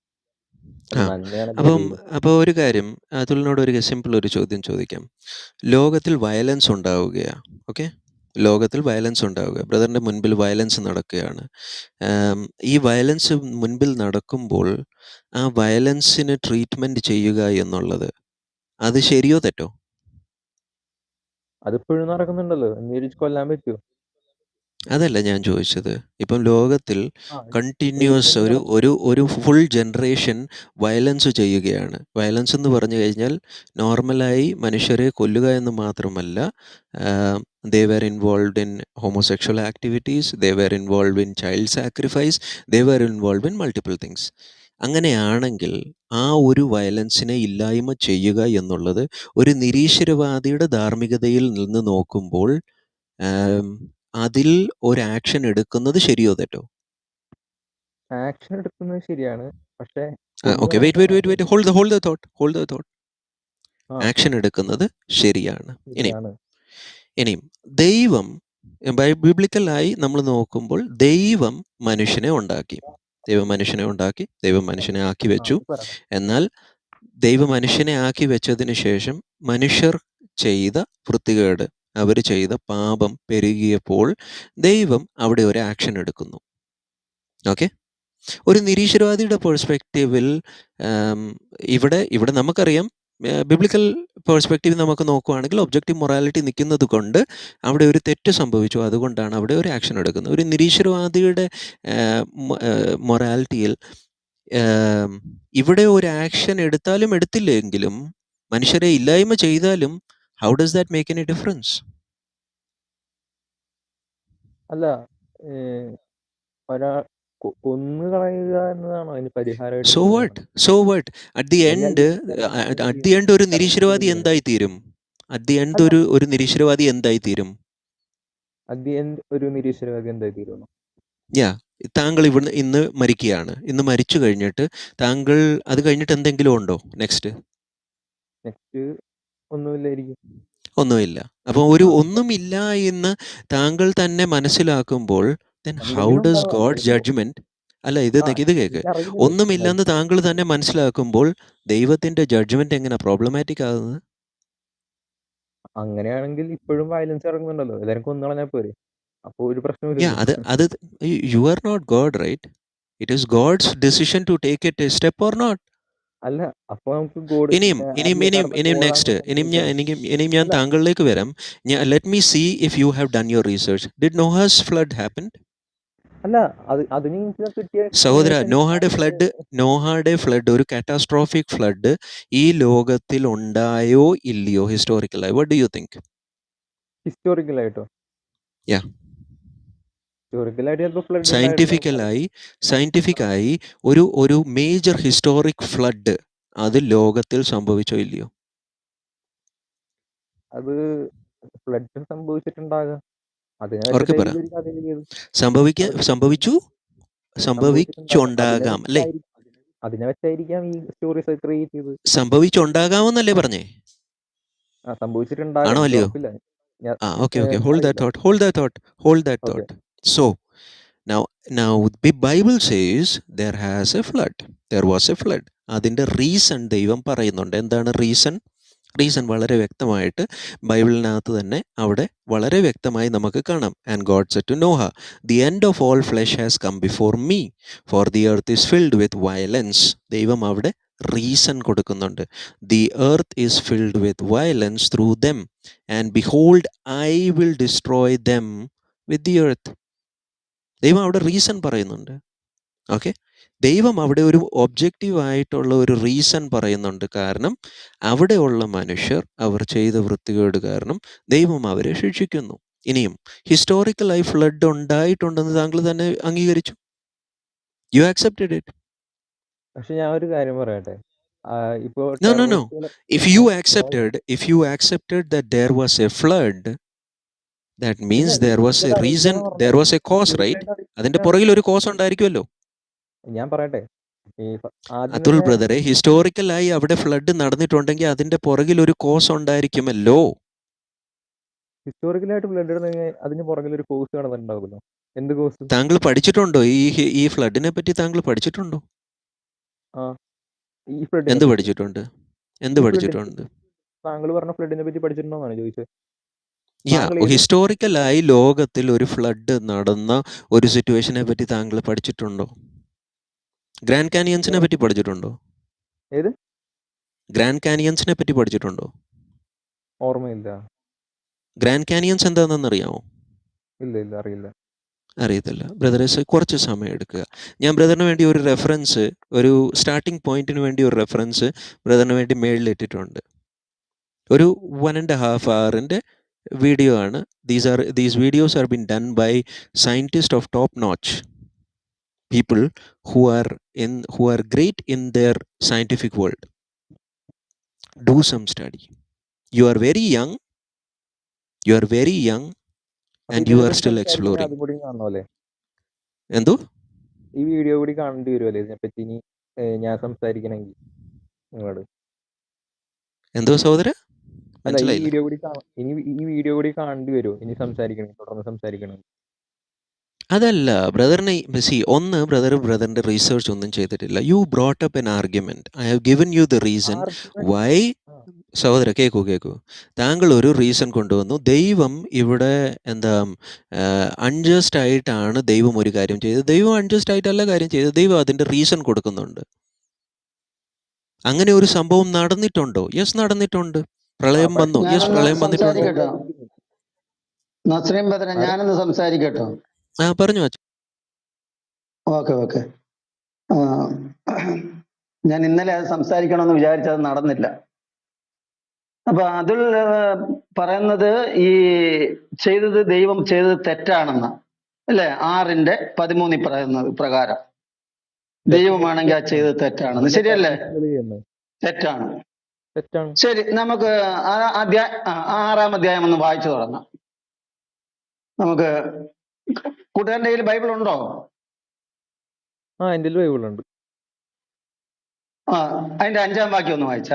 അപ്പോൾ ഒരു കാര്യം അതുലിനോട് ഒരു സിമ്പിൾ ഒരു ചോദ്യം ചോദിക്കാം. ലോകത്തിൽ വയലൻസ് ഉണ്ടാവുകയാ, ഓക്കെ, ലോകത്തിൽ വയലൻസ് ഉണ്ടാവുക, ബ്രദറിൻ്റെ മുൻപിൽ വയലൻസ് നടക്കുകയാണ്. ഈ വയലൻസ് മുൻപിൽ നടക്കുമ്പോൾ ആ വയലൻസിന് ട്രീറ്റ്മെൻറ്റ് ചെയ്യുക എന്നുള്ളത് അത് ശരിയോ തെറ്റോ? അതിപ്പോഴും നടക്കുന്നുണ്ടല്ലോ, കൊല്ലാൻ പറ്റുമോ? അതല്ല ഞാൻ ചോദിച്ചത്. ഇപ്പം ലോകത്തിൽ കണ്ടിന്യൂസ് ഒരു ഫുൾ ജനറേഷൻ വയലൻസ് ചെയ്യുകയാണ്. വയലൻസ് എന്ന് പറഞ്ഞു കഴിഞ്ഞാൽ നോർമലായി മനുഷ്യരെ കൊല്ലുക എന്ന് മാത്രമല്ല, they were involved in homosexual activities, they were involved in child sacrifice, they were involved in multiple things. അങ്ങനെയാണെങ്കിൽ ആ ഒരു വയലൻസിനെ ഇല്ലായ്മ ചെയ്യുക എന്നുള്ളത് ഒരു നിരീശ്വരവാദിയുടെ ധാർമ്മികതയിൽ നിന്ന് നോക്കുമ്പോൾ അതിൽ ഒരു ആക്ഷൻ എടുക്കുന്നത് ശരിയോ തെറ്റോ? ആക്ഷൻ എടുക്കുന്നത് ശരിയാണ്, പക്ഷേ okay, wait, hold the thought. Action എടുക്കുന്നത് ശരിയാണ്. ഇനിയും ദൈവം ബൈബിളിക്കലായി നമ്മൾ നോക്കുമ്പോൾ ദൈവം മനുഷ്യനെ ഉണ്ടാക്കി, ദൈവം മനുഷ്യനെ ആക്കി വെച്ചു. എന്നാൽ ദൈവം മനുഷ്യനെ ആക്കി വെച്ചതിന് ശേഷം മനുഷ്യർ ചെയ്ത വൃത്തികേട്, അവർ ചെയ്ത പാപം പെരുകിയപ്പോൾ ദൈവം അവിടെ ഒരു ആക്ഷൻ എടുക്കുന്നു. ഓക്കെ. ഒരു നിരീശ്വരവാദിയുടെ പെർസ്പെക്റ്റീവിൽ ഇവിടെ നമുക്കറിയാം, ബിബ്ലിക്കൽ പെർസ്പെക്റ്റീവ് നമുക്ക് നോക്കുകയാണെങ്കിൽ ഒബ്ജക്റ്റീവ് മൊറാലിറ്റി നിൽക്കുന്നത് കൊണ്ട് അവിടെ ഒരു തെറ്റ് സംഭവിച്ചു, അതുകൊണ്ടാണ് അവിടെ ഒരു ആക്ഷൻ എടുക്കുന്നത്. ഒരു നിരീശ്വരവാദിയുടെ മൊറാലിറ്റിയിൽ ഇവിടെ ഒരു ആക്ഷൻ എടുത്താലും എടുത്തില്ലെങ്കിലും മനുഷ്യരെ ഇല്ലായ്മ ചെയ്താലും how does that make any difference? അല്ല, ഒരാൾ കൊന്നു കളയുക എന്നതാണോ അതിന് പരിഹാരമായിട്ട് so what? So what? At the end ഒരു നിരീശ്വരവാദി എന്തായി തീരും? അറ്റ് ദി എൻഡ് ഒരു നിരീശ്വരവാദി എന്തായി തീരും? അറ്റ് ദി എൻഡ് ഒരു നിരീശ്വരവാദി എന്തായി തീരുന്നു? താങ്കൾ ഇന്ന് മരിക്കുകയാണ്. ഇന്ന് മരിച്ചു കഴിഞ്ഞിട്ട് താങ്കൾ അത് കഴിഞ്ഞിട്ട് എന്തെങ്കിലും ഉണ്ടോ നെക്സ്റ്റ്? ഒന്നുമില്ലായിരിക്കും. ഒന്നുമില്ല. അപ്പോൾ ഒന്നുമില്ല എന്ന് താങ്കൾ തന്നെ മനസ്സിലാക്കുമ്പോൾ then how does God's judgment? അല്ല, ഇത് കേക്ക്. ഒന്നുമില്ലെന്ന് താങ്കൾ തന്നെ മനസ്സിലാക്കുമ്പോൾ ദൈവത്തിന്റെ ജഡ്ജ്മെന്റ് എങ്ങനെ പ്രോബ്ലമാറ്റിക് ആകുന്നത്? അങ്ങനെയാണെങ്കിൽ ഇപ്പോഴും വയലൻസ് ഇറങ്ങുന്നുണ്ടല്ലോ, എല്ലാവരും കൊന്നുകളഞ്ഞാൽ പോരെ, അപ്പോൾ ഒരു പ്രശ്നമില്ല. അത് you are not God, right? It is God's decision to take a step or not. അല്ല, അപ്പൊ നമുക്ക് ഇനിയും ഞാൻ താങ്കളിലേക്ക് വരാം. Let me see if you have done your research. Did Noah's flood happened? അല്ല, അതിന് കിട്ടിയ സഹോദര, നോഹയുടെ ഫ്ലഡ് ഒരു കാറ്റാസ്ട്രോഫിക് ഫ്ലഡ് ഈ ലോകത്തിൽ ഉണ്ടായോ ഇല്ലയോ ഹിസ്റ്റോറിക്കലായി? What do you think? ഹിസ്റ്റോറിക്കലായിട്ടോ? സയന്റിഫിക്കായി ഒരു മേജർ ഹിസ്റ്റോറിക് ഫ്ലഡ് അത് ലോകത്തിൽ സംഭവിച്ചോ ഇല്ലയോ? അത് ഫ്ലഡ് സംഭവിച്ചിട്ടുണ്ടാകാം. സംഭവിച്ചുണ്ടാകാം അല്ലേ? അതിനെ വെച്ചായിരിക്കാം ഈ സ്റ്റോറീസ് ക്രിയേറ്റ് ചെയ്ത്. സംഭവിച്ചുണ്ടാകാമെന്നല്ലേ പറഞ്ഞേ? സംഭവിച്ചിട്ടുണ്ടാകാം. ആണോ അല്ലയോ? Okay. Hold that thought. So now the Bible says there was a flood. അതിന്റെ റീസൺ ദൈവം പറയുന്നുണ്ട്. എന്താണ് റീസൺ? വളരെ വ്യക്തമായിട്ട് ബൈബിളിനകത്ത് തന്നെ അവിടെ വളരെ വ്യക്തമായി നമുക്ക് കാണാം. And God said to Noah, the end of all flesh has come before me, for the earth is filled with violence. ദൈവം അവിടെ റീസൺ കൊടുക്കുന്നുണ്ട്. The earth is filled with violence through them and behold I will destroy them with the earth. ദൈവം അവിടെ reason പറയുന്നുണ്ട്. Okay, ദൈവം അവിടെ ഒരു ഒബ്ജക്റ്റീവായിട്ടുള്ള ഒരു റീസൺ പറയുന്നുണ്ട്. കാരണം അവിടെയുള്ള മനുഷ്യർ അവർ ചെയ്ത വൃത്തികേട് കാരണം ദൈവം അവരെ ശിക്ഷിക്കുന്നു. ഇനിയും ഹിസ്റ്റോറിക്കലായി ഫ്ലഡ് ഉണ്ടായിട്ടുണ്ടെന്ന് താങ്കൾ തന്നെ അംഗീകരിച്ചു. You accepted it. പക്ഷെ ഞാൻ ഒരു കാര്യം പറയട്ടെ, No. If you accepted that there was a flood, that means there was a reason, there was a cause, right? അതിന്റെ പുറകിൽ ഒരു കോസ് ഉണ്ടായിരിക്കുമല്ലോ. ഞാൻ പറയട്ടെ, അതുൽ ബ്രദറെ, ഹിസ്റ്റോറിക്കലായി അവിടെ ഫ്ലഡ് നടന്നിട്ടുണ്ടെങ്കിൽ അതിന്റെ പുറകിൽ ഒരു കോസ് ഉണ്ടായിരിക്കുമല്ലോ. ഹിസ്റ്റോറിക്കലായിട്ട് ഫ്ലഡ് അതിന് പുറകിൽ ഒരു കോസ് നടന്നിട്ടുണ്ടാവുമല്ലോ. എന്ത് കോസ്? താങ്കൾ പഠിച്ചിട്ടുണ്ടോ? ഈ ഫ്ലഡിനെ പറ്റി താങ്കൾ പഠിച്ചിട്ടുണ്ടോ? എന്ത് പഠിച്ചിട്ടുണ്ട്? താങ്കൾ പറഞ്ഞ ഫ്ലഡിനെ പറ്റി പഠിച്ചിട്ടുണ്ടോന്നാണ് ചോദിച്ചത്. ഹിസ്റ്റോറിക്കലായി ലോകത്തിൽ ഒരു ഫ്ലഡ് നടന്ന ഒരു സിറ്റുവേഷനെ പറ്റി താങ്കൾ പഠിച്ചിട്ടുണ്ടോ? ഗ്രാൻഡ് കാനിയൻസിനെ പറ്റി പഠിച്ചിട്ടുണ്ടോ? ഏത് ഗ്രാൻഡ് കാനിയൻസിനെ പറ്റി പഠിച്ചിട്ടുണ്ടോ? ഓർമ്മയില്ല. ഗ്രാൻഡ് കാനിയൻസ് എന്താണെന്ന് അറിയാമോ? ഇല്ല, അറിയത്തില്ല. ബ്രദറെ, കുറച്ച് സമയം എടുക്കുക. ഞാൻ ബ്രദറിന് വേണ്ടി ഒരു റെഫറൻസ്, ഒരു സ്റ്റാർട്ടിംഗ് പോയിന്റിന് വേണ്ടി ഒരു റെഫറൻസ് ബ്രദറിന് വേണ്ടി മേളിലിട്ടിട്ടുണ്ട്. ഒരു 1.5 hour വീഡിയോ ആണ്. These videos are been done by scientists of top notch, people who are great in their scientific world. Do some study. You are very young and you are still exploring. എന്തോ ഈ video കൂടി കാണേണ്ടി വരുമല്ലേ ഇതിനെപ്പറ്റി ഇനി ഞാൻ സംസാരിക്കണമെങ്കിൽ നിങ്ങളോട്? എന്തോ സഹോദര, ഈ വീഡിയോ കൂടി കാണേണ്ടി വരുമോ ഇനി തുടർന്ന് സംസാരിക്കണം? അതല്ല ബ്രദറിനെ, ബ്രദറിന്റെ റിസർച്ച് ഒന്നും ചെയ്തിട്ടില്ല. U brought up N argument. I have given you the reason why. സഹോദര കേൾക്കൂ. താങ്കൾ ഒരു റീസൺ കൊണ്ടുവന്നു. ദൈവം ഇവിടെ എന്താ അൺജസ്റ്റ് ആയിട്ടാണ് ദൈവം ഒരു കാര്യം ചെയ്തത്. ദൈവം അൺജസ്റ്റ് ആയിട്ടല്ല കാര്യം ചെയ്തത്. ദൈവം അതിൻ്റെ റീസൺ കൊടുക്കുന്നുണ്ട്. അങ്ങനെ ഒരു സംഭവം നടന്നിട്ടുണ്ടോ? യെസ്, നടന്നിട്ടുണ്ട്. പ്രളയം വന്നു. യെസ്, ഞാനൊന്ന് പ്രളയം വന്നിട്ടുണ്ട്. സംസാരിക്കട്ടോ നസ്രീം ബദര, ഞാനൊന്ന് സംസാരിക്കട്ടോ? പറഞ്ഞു അച്ഛൻ. ഓക്കെ. ഞാൻ ഇന്നലെ അത് സംസാരിക്കണമെന്ന് വിചാരിച്ചത് നടന്നില്ല. അപ്പൊ അതിൽ പറയുന്നത് ഈ ദൈവം ചെയ്തത് തെറ്റാണെന്ന് അല്ലെ? 6:13 പറയുന്നത് പ്രകാരം ദൈവമാണെങ്കിൽ ആ ചെയ്തത് തെറ്റാണെന്ന്. ശരിയല്ലേ? തെറ്റാണ്. ശരി, നമുക്ക് ആ 6-ാം അധ്യായം ഒന്ന് വായിച്ചു തുടങ്ങാം. നമുക്ക് കൂട്ടുകാരൻ്റെ കയ്യിൽ ബൈബിൾ ഉണ്ടോ? എൻ്റെ ബൈബിൾ ഉണ്ട്. അതിന്റെ 5-ാം വാക്യം ഒന്ന് വായിച്ചു.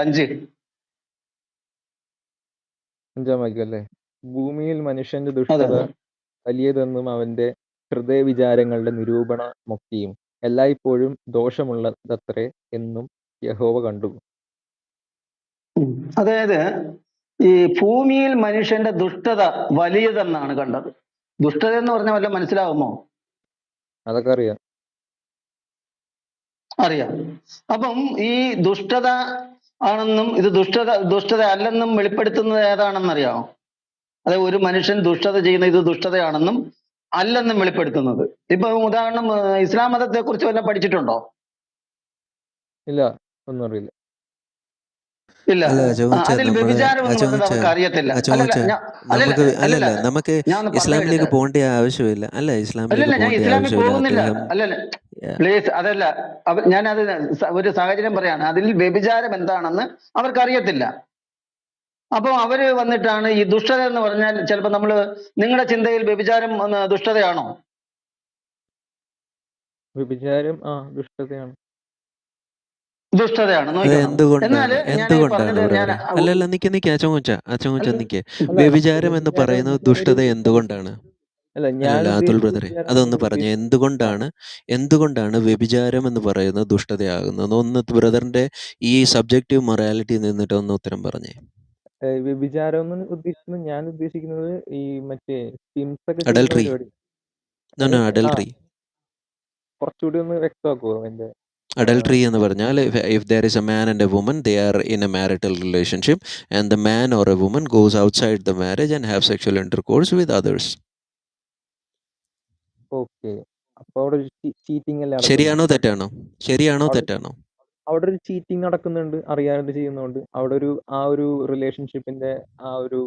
5-ാം വാക്യം അല്ലേ? ഭൂമിയിൽ മനുഷ്യന്റെ ദുഷ്ടത വലിയതെന്നും അവന്റെ ഹൃദയ വിചാരങ്ങളുടെ നിരൂപണമൊക്കെയും എല്ലായ്പ്പോഴും ദോഷമുള്ളതത്രേ എന്നും യഹോവ കണ്ടു. അതായത് ഈ ഭൂമിയിൽ മനുഷ്യന്റെ ദുഷ്ടത വലിയതെന്നാണ് കണ്ടത്. ദുഷ്ടത എന്ന് പറഞ്ഞാൽ വല്ല മനസ്സിലാവുമോ? അതൊക്കെ അറിയാം. അപ്പം ഈ ദുഷ്ടത ആണെന്നും ഇത് ദുഷ്ടത അല്ലെന്നും വെളിപ്പെടുത്തുന്നത് ഏതാണെന്നറിയാമോ? അതായത് ഒരു മനുഷ്യൻ ദുഷ്ടത ചെയ്യുന്ന ഇത് ദുഷ്ടതയാണെന്നും അല്ലെന്നും വെളിപ്പെടുത്തുന്നത്. ഇപ്പൊ ഉദാഹരണം, ഇസ്ലാം മതത്തെ കുറിച്ച് വല്ല പഠിച്ചിട്ടുണ്ടോ? ഇല്ല, ഒന്നും അറിയില്ല. ഇല്ല. അതിൽ വ്യഭിചാരം എന്ന് പറയുന്നത് അവർക്ക് അറിയത്തില്ല. നമുക്ക് ഇസ്ലാമിലേക്ക് പോകേണ്ട ആവശ്യമില്ല. ഞാൻ ഇസ്ലാമിൽ പോകുന്നില്ല. പ്ലീസ്, അതല്ല. ഞാനത് ഒരു സാഹചര്യം പറയാണ്. അതിൽ വ്യഭിചാരം എന്താണെന്ന് അവർക്ക് അറിയത്തില്ല. അപ്പൊ അവര് വന്നിട്ടാണ് ഈ ദുഷ്ടത എന്ന് പറഞ്ഞാൽ, ചിലപ്പോ നിങ്ങളുടെ ചിന്തയിൽ വ്യഭിചാരം ദുഷ്ടതയാണോ? വ്യഭിചാരം ദുഷ്ടതയാണ്. വ്യഭിചാരം എന്ന് പറയുന്നത് ദുഷ്ടത എന്തുകൊണ്ടാണ്? അതുൽ ബ്രദറെ, അതൊന്ന് പറഞ്ഞേ. എന്തുകൊണ്ടാണ് വ്യഭിചാരം എന്ന് പറയുന്നത് ദുഷ്ടതയാകുന്നത്? ഒന്ന് ബ്രദറിന്റെ ഈ സബ്ജക്റ്റീവ് മൊറാലിറ്റി നിന്നിട്ട് ഒന്ന് ഉത്തരം പറഞ്ഞേ. വ്യഭിചാരം എന്ന് ഞാൻ ഉദ്ദേശിക്കുന്നത് ഈ മറ്റേ അഡൽട്ടറി. കുറച്ചുകൂടി ഒന്ന് വ്യക്തമാക്കുമോ അതിന്റെ? Adultery എന്ന് പറഞ്ഞാൽ, if there is a man and a woman, they are in a marital relationship and the man or a woman goes outside the marriage and have sexual intercourse with others. Okay. അപ്പോൾ അവിടെ cheating അല്ലേ? ശരിയാണോ തെറ്റാണോ? അവിടെ ഒരു cheating നടക്കുന്നുണ്ട്, അറിയാതെ ചെയ്യുന്നുണ്ട്. അവിടെ ഒരു റിലേഷൻഷിപ്പിന്റെ ഒരു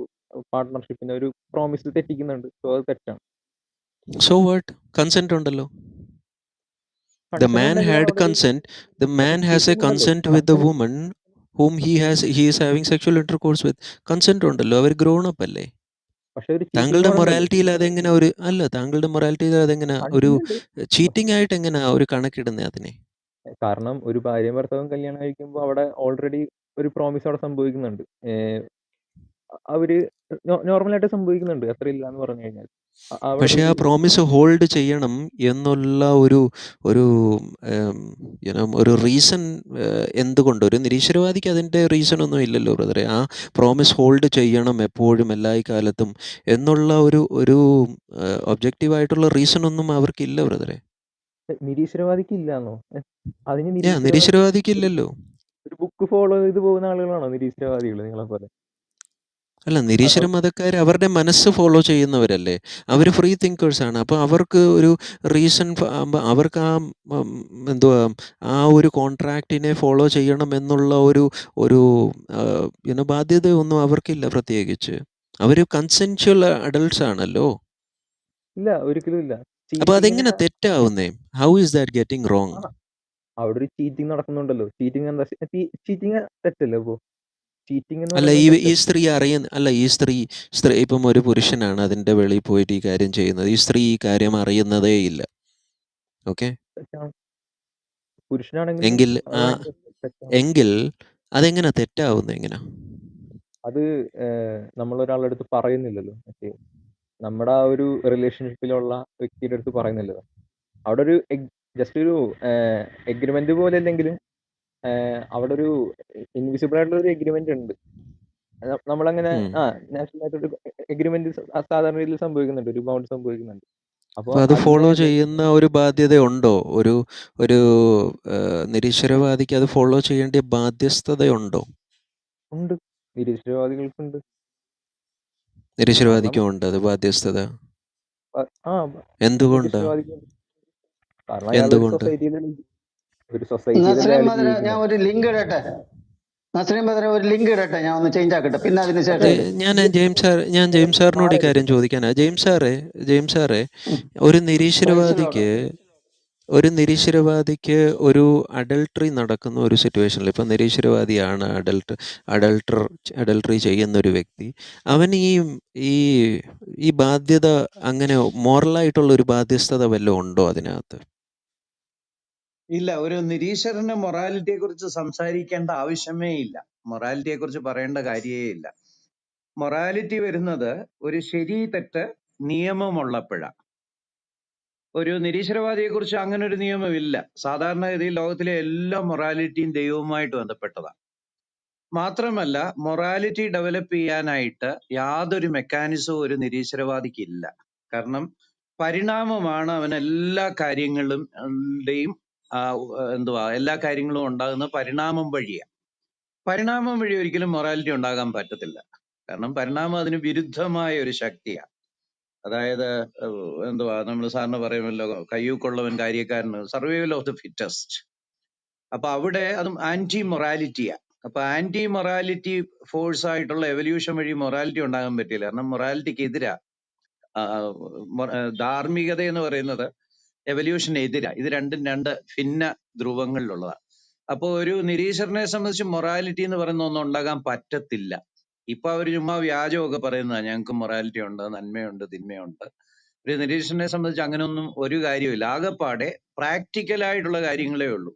പാർട്ട്ണർഷിപ്പിന്റെ ഒരു പ്രോമിസ് തെറ്റിക്കുന്നുണ്ട്. സോ അത് തെറ്റാണ്. So what? Consent ഉണ്ടല്ലോ. The man had consent. The man has a consent with the woman whom he is having sexual intercourse with. Consent ഉണ്ടല്ലോ. അവർ ഗ്രോൺ അപ്പ് അല്ലേ? താങ്കളുടെ മൊറാലിറ്റിയിൽ അതെങ്ങനെ ഒരു ചീറ്റിംഗ് ആയിട്ട് എങ്ങനെ ഒരു കണക്കിടുന്നേ അതിനെ? കാരണം ഒരു ഭാര്യയും ഭർത്താവും കല്യാണം കഴിക്കുമ്പോൾ അവിടെ ഓൾറെഡി ഒരു പ്രോമിസ് അവിടെ സംഭവിക്കുന്നുണ്ട്. അവര് നോർമലായിട്ട് സംഭവിക്കുന്നുണ്ട്, അത്ര ഇല്ല എന്ന് പറഞ്ഞു കഴിഞ്ഞാൽ. പക്ഷെ ആ പ്രോമിസ് ഹോൾഡ് ചെയ്യണം എന്നുള്ള ഒരു റീസൺ എന്തുകൊണ്ട്? ഒരു നിരീശ്വരവാദിക്ക് അതിൻ്റെ റീസൺ ഒന്നും ഇല്ലല്ലോ ബ്രദറെ. ആ പ്രോമിസ് ഹോൾഡ് ചെയ്യണം എപ്പോഴും എല്ലാ കാലത്തും എന്നുള്ള ഒരു ഒബ്ജക്റ്റീവായിട്ടുള്ള റീസൺ ഒന്നും അവർക്കില്ല ബ്രദറെ. നിരീശ്വരവാദിക്ക് ഇല്ലാന്നോ? നിരീശ്വരവാദിക്കില്ലല്ലോ. ഒരു ബുക്ക് ഫോളോ ചെയ്ത് പോകുന്ന ആളുകളാണോ നിരീശ്വരവാദികൾ നിങ്ങളെ പോലെ? അല്ല, നിരീശ്വര മതക്കാർ അവരുടെ മനസ്സ് ഫോളോ ചെയ്യുന്നവരല്ലേ. അവർ ഫ്രീ തിങ്കേഴ്സ് ആണ്. അപ്പോൾ അവർക്ക് ഒരു റീസൺ, അവർക്ക് ആ ഒരു കോൺട്രാക്റ്റിനെ ഫോളോ ചെയ്യണം എന്നുള്ള ഒരു ബാധ്യതയൊന്നും അവർക്കില്ല പ്രത്യേകിച്ച്. അവർ കൺസെൻഷ്വൽ അഡൾട്ട്സ് ആണല്ലോ. ഇല്ല, ഒരിക്കലും ഇല്ല. അപ്പൊ അതെങ്ങനെ തെറ്റാവുന്നേ? How is that getting wrong? അവിടെ ഒരു ചീറ്റിംഗ് നടക്കുന്നുണ്ടല്ലോ. ചീറ്റിംഗ് തെറ്റല്ലേ? അപ്പോ അല്ല, ഈ സ്ത്രീ ഇപ്പം ഒരു പുരുഷനാണ് അതിന്റെ വെളിയിൽ പോയിട്ട് ഈ കാര്യം ചെയ്യുന്നത്. ഈ സ്ത്രീ ഈ കാര്യം അറിയുന്നതേ ഇല്ല. ഓക്കെ, എങ്കിൽ അതെങ്ങനെ തെറ്റാവുന്നത്? എങ്ങനെ? അത് നമ്മളൊരാളുടെ അടുത്ത് പറയുന്നില്ലല്ലോ. നമ്മുടെ ആ ഒരു റിലേഷൻഷിപ്പിലുള്ള വ്യക്തിയുടെ അടുത്ത് പറയുന്നില്ലല്ലോ. അവിടെ ഒരു ജസ്റ്റ് ഒരു എഗ്രിമെന്റ് പോലെ അല്ലെങ്കിലും അവിടെ ഒരു ഇൻവിസിബിൾ ആയിട്ടുള്ള ഒരു എഗ്രിമെന്റ് ഉണ്ട്. നമ്മളങ്ങനെ ഉം. നാഷണൽ ആയിട്ടൊരു എഗ്രിമെന്റ് സാധാരണ രീതിയിൽ സംഭവിക്കുന്നുണ്ട്, ഒരു ബൗണ്ട് സംഭവിക്കുന്നുണ്ട്. അപ്പോൾ അപ്പോൾ അത് അതിനെ ഫോളോ ചെയ്യുന്ന ഒരു ബാധ്യതയുണ്ടോ? ഒരു ഒരു നിരീശ്വരവാദിക്ക് അത് ഫോളോ ചെയ്യേണ്ട ബാധ്യസ്ഥതയുണ്ടോ? ഉണ്ട്, നിരീശ്വരവാദികൾക്കുണ്ട്. കാരണം നിരീശ്വരവാദിക്കും ഉണ്ട് അത് ബാധ്യസ്ഥത. ആ എന്തുകൊണ്ട്? നിരീശ്വരവാദികളുണ്ട്. കാരണം അയാൾ ഒരു എന്തുകൊണ്ട്? സൊസൈറ്റിയിലല്ലേ നസ്രീം അയാൾ ബദ്ര, ഞാൻ ജീവിക്കുന്നത്. ഒരു ലിങ്ക് ഇടട്ടെ. നസ്രീം ബദ്ര, ഒരു ലിങ്ക് ഇടട്ടെ, ഞാൻ ഒന്ന് ചേഞ്ച് ആക്കട്ടെ, പിന്നെ അതിന് ശേഷം അതെ, ഇട്. ഞാൻ ജെയിംസ് സാറിനോട് ഈ കാര്യം ചോദിക്കാനാ. ജെയിംസ് സാറേ, ഒരു നിരീശ്വരവാദിക്ക് ഒരു അഡൾട്ടറി നടക്കുന്ന ഒരു സിറ്റുവേഷനിൽ, ഇപ്പം നിരീശ്വരവാദിയാണ്, അഡൾട്ടറി ചെയ്യുന്ന ഒരു വ്യക്തി, അവൻ ഈ ഈ ബാധ്യത, അങ്ങനെ മോറലായിട്ടുള്ള ഒരു ബാധ്യസ്ഥത വല്ലതും ഉണ്ടോ അതിനകത്ത്? ഇല്ല, ഒരു നിരീശ്വരന് മൊറാലിറ്റിയെ കുറിച്ച് സംസാരിക്കേണ്ട ആവശ്യമേ ഇല്ല. മൊറാലിറ്റിയെ കുറിച്ച് പറയേണ്ട കാര്യമേ ഇല്ല. മൊറാലിറ്റി വരുന്നത് ഒരു ശരി തെറ്റ് നിയമമുള്ളപ്പോഴാണ്. ഒരു നിരീശ്വരവാദിയെ കുറിച്ച് അങ്ങനെ ഒരു നിയമമില്ല. സാധാരണഗതിയിൽ ലോകത്തിലെ എല്ലാ മൊറാലിറ്റിയും ദൈവവുമായിട്ട് ബന്ധപ്പെട്ടതാണ്. മാത്രമല്ല, മൊറാലിറ്റി ഡെവലപ്പ് ചെയ്യാനായിട്ട് യാതൊരു മെക്കാനിസവും ഒരു നിരീശ്വരവാദിക്കില്ല. കാരണം പരിണാമമാണ് അവൻ എല്ലാ കാര്യങ്ങളുടെയും എല്ലാ കാര്യങ്ങളും ഉണ്ടാകുന്ന പരിണാമം വഴിയാണ്. പരിണാമം വഴി ഒരിക്കലും മൊറാലിറ്റി ഉണ്ടാകാൻ പറ്റത്തില്ല. കാരണം പരിണാമം അതിന് വിരുദ്ധമായ ഒരു ശക്തിയാണ്. അതായത് നമ്മൾ സാറിന് പറയുമല്ലോ, കയ്യൂക്കുള്ളവൻ കാര്യക്കാരന്, സർവൈവൽ ഓഫ് ദി ഫിറ്റസ്റ്റ്. അപ്പൊ അവിടെ അതും ആന്റി മൊറാലിറ്റിയാണ്. അപ്പൊ ആന്റി മൊറാലിറ്റി ഫോഴ്സ് ആയിട്ടുള്ള എവല്യൂഷൻ വഴി മൊറാലിറ്റി ഉണ്ടാകാൻ പറ്റില്ല. കാരണം മൊറാലിറ്റിക്ക് എതിരാ. ധാർമ്മികത എന്ന് പറയുന്നത് എവല്യൂഷന് എതിരാ. ഇത് രണ്ടും രണ്ട് ഭിന്ന ധ്രുവങ്ങളിലുള്ളതാണ്. അപ്പൊ ഒരു നിരീശ്വരനെ സംബന്ധിച്ച് മൊറാലിറ്റി എന്ന് പറയുന്ന ഒന്നും ഉണ്ടാകാൻ പറ്റത്തില്ല. ഇപ്പൊ അവർ ചുമ്മാ വ്യാജമൊക്കെ പറയുന്നതാണ്, ഞങ്ങൾക്ക് മൊറാലിറ്റി ഉണ്ട്, നന്മയുണ്ട്, തിന്മയുണ്ട്. ഒരു നിരീശ്വരനെ സംബന്ധിച്ച് അങ്ങനെയൊന്നും ഒരു കാര്യമില്ല. ആകെപ്പാടെ പ്രാക്ടിക്കലായിട്ടുള്ള കാര്യങ്ങളേ ഉള്ളൂ.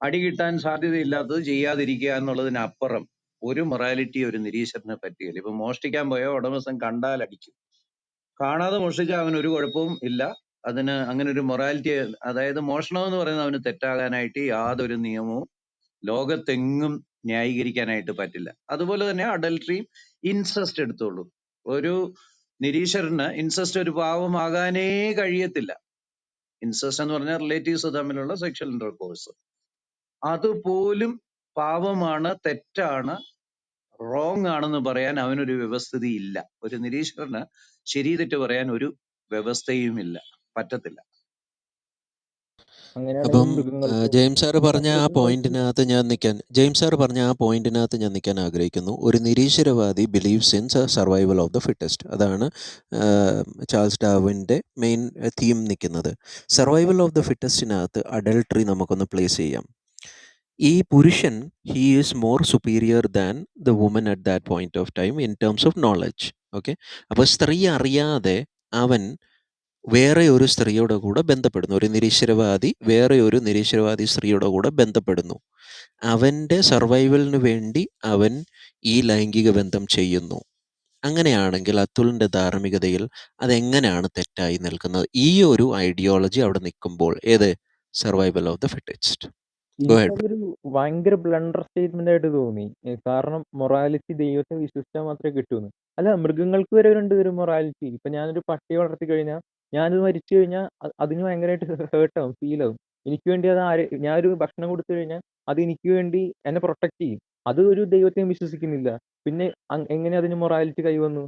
അടി കിട്ടാൻ സാധ്യതയില്ലാത്തത് ചെയ്യാതിരിക്കുക എന്നുള്ളതിനപ്പുറം ഒരു മൊറാലിറ്റി ഒരു നിരീശ്വരനെ പറ്റിയില്ല. ഇപ്പൊ മോഷ്ടിക്കാൻ പോയ ഉടമസ്ഥൻ കണ്ടാൽ അടിക്കും, കാണാതെ മോഷ്ടിച്ചാൽ അവന് ഒരു കുഴപ്പവും ഇല്ല. അതിന് അങ്ങനെ ഒരു മൊറാലിറ്റി, അതായത് മോഷണം എന്ന് പറയുന്നത് അവന് തെറ്റാകാനായിട്ട് യാതൊരു നിയമവും ലോകത്തെങ്ങും ന്യായീകരിക്കാനായിട്ട് പറ്റില്ല. അതുപോലെ തന്നെ അഡൽട്ടറിയും ഇൻസെസ്റ്റ് എടുത്തോളൂ. ഒരു നിരീശ്വരന് ഇൻസെസ്റ്റ് ഒരു പാവമാകാനേ കഴിയത്തില്ല. ഇൻസെസ്റ്റ് എന്ന് പറഞ്ഞാൽ റിലേറ്റീവ്സ് തമ്മിലുള്ള സെക്ഷൽ ഇന്റർകോഴ്സ്. അതുപോലും പാവമാണ്, തെറ്റാണ്, റോങ് ആണെന്ന് പറയാൻ അവനൊരു വ്യവസ്ഥിതി ഇല്ല. ഒരു നിരീശ്വരന് ശരി തെറ്റ് പറയാൻ ഒരു വ്യവസ്ഥയും ഇല്ല, പറ്റത്തില്ല. അങ്ങനെയാണെങ്കിൽ അപ്പം മൃഗങ്ങൾക്ക് ജെയിംസ് സാറ് പറഞ്ഞ ആ മൃഗങ്ങൾക്ക് പോയിന്റിനകത്ത് ഞാൻ നിൽക്കാൻ ആഗ്രഹിക്കുന്നു. ഒരു നിരീശ്വരവാദി believes in survival of the fittest. അതാണ് ചാൾസ് ഡാർവിൻ്റെ മെയിൻ തീം നിൽക്കുന്നത്. സർവൈവൽ ഓഫ് ദ ഫിറ്റസ്റ്റിനകത്ത് അഡൾട്ടറി നമുക്കൊന്ന് പ്ലേസ് ചെയ്യാം. ഈ പുരുഷൻ, he is more superior than the woman at that point of time in terms of knowledge. Okay, അപ്പോൾ സ്ത്രീ അറിയാതെ അവൻ വേറെ ഒരു സ്ത്രീയുടെ കൂടെ ബന്ധപ്പെടുന്നു. ഒരു നിരീശ്വരവാദി വേറെ ഒരു നിരീശ്വരവാദി സ്ത്രീയുടെ കൂടെ ബന്ധപ്പെടുന്നു. അവൻ്റെ സർവൈവലിന് വേണ്ടി അവൻ ഈ ലൈംഗിക ബന്ധം ചെയ്യുന്നു. അങ്ങനെയാണെങ്കിൽ അതുലിൻ്റെ ധാർമ്മികതയിൽ അതെങ്ങനെയാണ് തെറ്റായി നിൽക്കുന്നത്? ഈ ഒരു ഐഡിയോളജി അവിടെ നിൽക്കുമ്പോൾ, ഏത് സർവൈവൽ ഓഫ് ദ ഫിറ്റസ്റ്റ്? എനിക്കതൊരു ഭയങ്കര ബ്ലണ്ടർ സ്റ്റേറ്റ്മെന്റ് ആയിട്ട് തോന്നി. കാരണം മൊറാലിറ്റി ദൈവത്തെ വിശ്വസിച്ചാൽ മാത്രമേ കിട്ടൂന്ന്. അല്ല, മൃഗങ്ങൾക്ക് വരെ ഉണ്ട് ഒരു മൊറാലിറ്റി. ഇപ്പൊ ഞാനൊരു പട്ടിയെ വളർത്തി കഴിഞ്ഞാൽ, ഞാനത് മരിച്ചു കഴിഞ്ഞാൽ അതിന് ഭയങ്കരമായിട്ട് ഹേർട്ടാവും, ഫീൽ ആവും. എനിക്ക് വേണ്ടി അത് ഞാനൊരു ഭക്ഷണം കൊടുത്തു കഴിഞ്ഞാൽ അത് എനിക്ക് വേണ്ടി എന്നെ പ്രൊട്ടക്ട് ചെയ്യും. അത് ഒരു ദൈവത്തെയും വിശ്വസിക്കുന്നില്ല, പിന്നെ എങ്ങനെ അതിന് മൊറാലിറ്റി കൈവന്നു?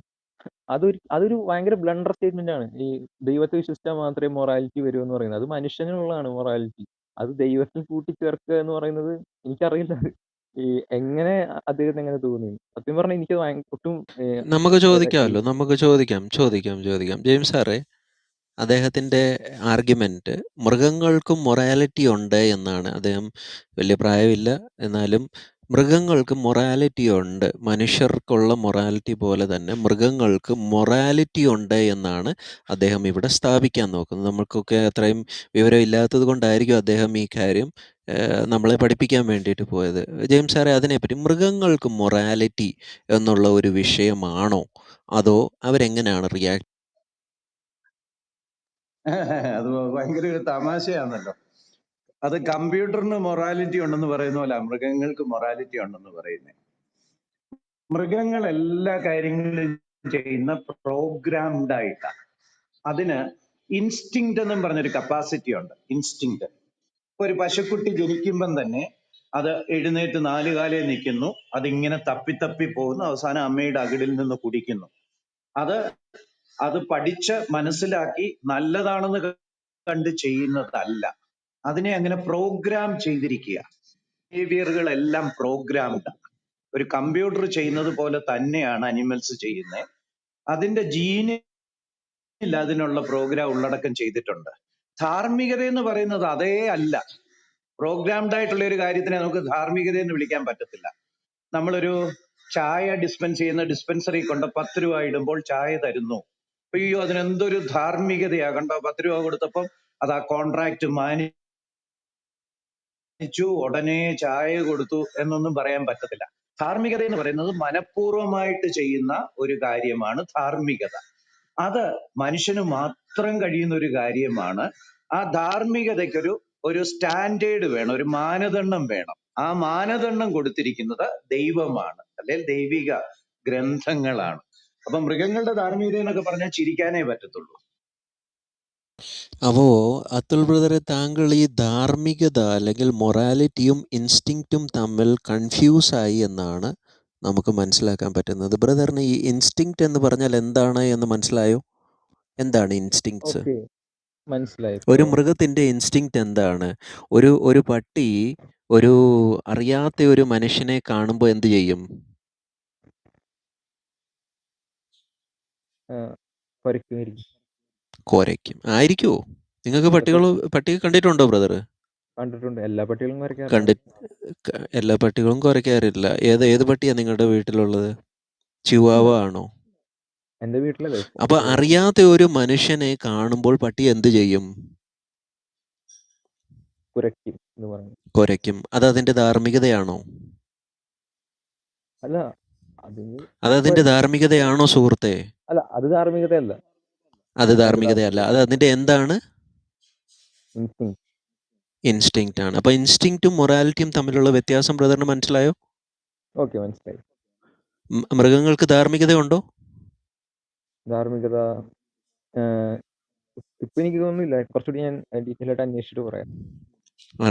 അതൊരു ഭയങ്കര ബ്ലണ്ടർ സ്റ്റേറ്റ്മെന്റ് ആണ്. ഈ ദൈവത്തെ വിശ്വസിച്ചാൽ മാത്രമേ മൊറാലിറ്റി വരൂ എന്ന് പറയുന്നത്. അത് മനുഷ്യനുള്ളതാണ് മൊറാലിറ്റി. അത് ദൈവത്തിൽ കൂട്ടിച്ചേർക്കുക എന്ന് പറയുന്നത് എനിക്കറിയില്ല. ഈ എങ്ങനെ അദ്ദേഹത്തിന് എങ്ങനെ തോന്നി? സത്യം പറഞ്ഞാൽ എനിക്ക് ഒട്ടും നമുക്ക് ചോദിക്കാം. ജെയിംസ് സാറേ, അദ്ദേഹത്തിൻ്റെ ആർഗ്യുമെൻറ്റ് മൃഗങ്ങൾക്കും മൊറാലിറ്റി ഉണ്ട് എന്നാണ്. അദ്ദേഹം വലിയ പ്രായമില്ല, എന്നാലും മൃഗങ്ങൾക്ക് മൊറാലിറ്റി ഉണ്ട്. മനുഷ്യർക്കുള്ള മൊറാലിറ്റി പോലെ തന്നെ മൃഗങ്ങൾക്ക് മൊറാലിറ്റി ഉണ്ട് എന്നാണ് അദ്ദേഹം ഇവിടെ സ്ഥാപിക്കാൻ നോക്കുന്നത്. നമുക്കൊക്കെ അത്രയും വിവരം ഇല്ലാത്തത് കൊണ്ടായിരിക്കും അദ്ദേഹം ഈ കാര്യം നമ്മളെ പഠിപ്പിക്കാൻ വേണ്ടിയിട്ട് പോയത്. ജെയിംസ് സാറേ, അതിനെപ്പറ്റി മൃഗങ്ങൾക്ക് മൊറാലിറ്റി എന്നുള്ള ഒരു വിഷയമാണോ, അതോ അവരെങ്ങനെയാണ് റിയാക്ട്? അത് ഭയങ്കര ഒരു തമാശയാണല്ലോ. അത് കമ്പ്യൂട്ടറിന് മൊറാലിറ്റി ഉണ്ടെന്ന് പറയുന്ന പോലെ മൃഗങ്ങൾക്ക് മൊറാലിറ്റി ഉണ്ടെന്ന് പറയുന്നത്. മൃഗങ്ങൾ എല്ലാ കാര്യങ്ങളും ചെയ്യുന്ന പ്രോഗ്രാംഡ് ആയിട്ടാണ്. അതിന് ഇൻസ്റ്റിങ്ക്റ്റ് എന്നും പറഞ്ഞൊരു കപ്പാസിറ്റി ഉണ്ട്. ഇൻസ്റ്റിങ്ക്റ്റ്. ഒരു പശുക്കുട്ടി ജനിക്കുമ്പം തന്നെ അത് എഴുന്നേറ്റ് നാലുകാലേ നിൽക്കുന്നു, അതിങ്ങനെ തപ്പി പോകുന്നു, അവസാനം അമ്മയുടെ അകിടിൽ നിന്ന് കുടിക്കുന്നു. അത് പഠിച്ച് മനസ്സിലാക്കി നല്ലതാണെന്ന് കണ്ട് ചെയ്യുന്നതല്ല. അതിനെ അങ്ങനെ പ്രോഗ്രാം ചെയ്തിരിക്കുക. ബിഹേവിയറുകളെല്ലാം പ്രോഗ്രാംഡ്. ഒരു കമ്പ്യൂട്ടർ ചെയ്യുന്നത് പോലെ തന്നെയാണ് അനിമൽസ് ചെയ്യുന്നത്. അതിന്റെ ജീനിൽ അതിനുള്ള പ്രോഗ്രാം ഉള്ളടക്കം ചെയ്തിട്ടുണ്ട്. ധാർമ്മികത എന്ന് പറയുന്നത് അതേ അല്ല. പ്രോഗ്രാംഡ് ആയിട്ടുള്ള ഒരു കാര്യത്തിനെ നമുക്ക് ധാർമ്മികത എന്ന് വിളിക്കാൻ പറ്റത്തില്ല. നമ്മളൊരു ചായ ഡിസ്പെൻസ് ചെയ്യുന്ന ഡിസ്പെൻസറി കൊണ്ട് 10 രൂപ ഇടുമ്പോൾ ചായ തരുന്നു. അയ്യോ, അതിനെന്തൊരു ധാർമ്മികതയാ! കണ്ടോ, 10 രൂപ കൊടുത്തപ്പം അത് ആ കോൺട്രാക്ട് മാനിച്ചു, ഉടനെ ചായ കൊടുത്തു എന്നൊന്നും പറയാൻ പറ്റത്തില്ല. ധാർമ്മികത എന്ന് പറയുന്നത് മനഃപൂർവ്വമായിട്ട് ചെയ്യുന്ന ഒരു കാര്യമാണ് ധാർമ്മികത. അത് മനുഷ്യന് മാത്രം കഴിയുന്ന ഒരു കാര്യമാണ്. ആ ധാർമ്മികതയ്ക്കൊരു സ്റ്റാൻഡേർഡ് വേണം, ഒരു മാനദണ്ഡം വേണം. ആ മാനദണ്ഡം കൊടുത്തിരിക്കുന്നത് ദൈവമാണ്, അല്ലെങ്കിൽ ദൈവിക ഗ്രന്ഥങ്ങളാണ്. അപ്പൊ മൃഗങ്ങളുടെ ധാർമ്മികത എന്നൊക്കെ പറഞ്ഞാൽ ചിരിക്കാനേ പറ്റത്തുള്ളൂ. അപ്പോൾ അതുൽ ബ്രദറെ, താങ്കൾ ഈ ധാർമ്മികത അല്ലെങ്കിൽ മൊറാലിറ്റിയും ഇൻസ്റ്റിങ്ക്റ്റും തമ്മിൽ കൺഫ്യൂസായി എന്നാണ് നമുക്ക് മനസ്സിലാക്കാൻ പറ്റുന്നത്. ബ്രദറിന് ഈ ഇൻസ്റ്റിങ്ക്റ്റ് എന്ന് പറഞ്ഞാൽ എന്താണ് എന്ന് മനസ്സിലായോ? എന്താണ് ഇൻസ്റ്റിങ്ക്ട്സ്? ഓക്കെ, മനസ്സിലായി. ഒരു ഇപ്പോൾ മൃഗത്തിൻ്റെ ഇൻസ്റ്റിങ്ക്റ്റ് എന്താണ്? ഒരു പട്ടി ഒരു അറിയാത്ത ഒരു മനുഷ്യനെ കാണുമ്പോൾ എന്ത് ചെയ്യും? കുരയ്ക്കുമായിരിക്കും. കുരയ്ക്കും. ആയിരിക്കുമോ? നിങ്ങൾക്ക് പട്ടിയെ കണ്ടിട്ടുണ്ടോ ബ്രദർ? കണ്ടിട്ടുണ്ട്. എല്ലാ പട്ടികളും കുരയ്ക്കാറില്ല. കണ്ടി എല്ലാ പട്ടികളും കുരയ്ക്കാറില്ല. ഏത് പട്ടിയാണ് നിങ്ങളുടെ വീട്ടിലുള്ളത്? ചിവാവ ആണോ? എൻ്റെ വീട്ടിലല്ലേ. അപ്പൊ അറിയാത്ത ഒരു മനുഷ്യനെ കാണുമ്പോൾ പട്ടി എന്ത് ചെയ്യും? കുരയ്ക്കും എന്ന് പറഞ്ഞു. കുരയ്ക്കും. അത് അതിന്റെ ധാർമ്മികതയാണോ? അല്ല, അത് അതിന്റെ ധാർമ്മികതയാണോ സുഹൃത്തെ? അല്ല, അത് ധാർമ്മികതയല്ല. അത് ധാർമ്മികതയല്ല. അത് അതിന്റെ എന്താണ്? ഇൻസ്റ്റിങ്. ഇൻസ്റ്റിങ്ക്റ്റ് ആണ്. അപ്പൊ ഇൻസ്റ്റിങ്ക്റ്റും മൊറാലിറ്റിയും തമ്മിലുള്ള വ്യത്യാസം ബ്രദറിന് മനസ്സിലായോ? ഓക്കെ, മനസ്സിലായി. മൃഗങ്ങൾക്ക് ധാർമ്മികത ഉണ്ടോ? ധാർമ്മികത ഇപ്പൊ എനിക്ക് തോന്നുന്നില്ല. കുറച്ചുകൂടി ഞാൻ ഡീറ്റെയിൽ ആയിട്ട് അന്വേഷിച്ചിട്ട് പറയാം.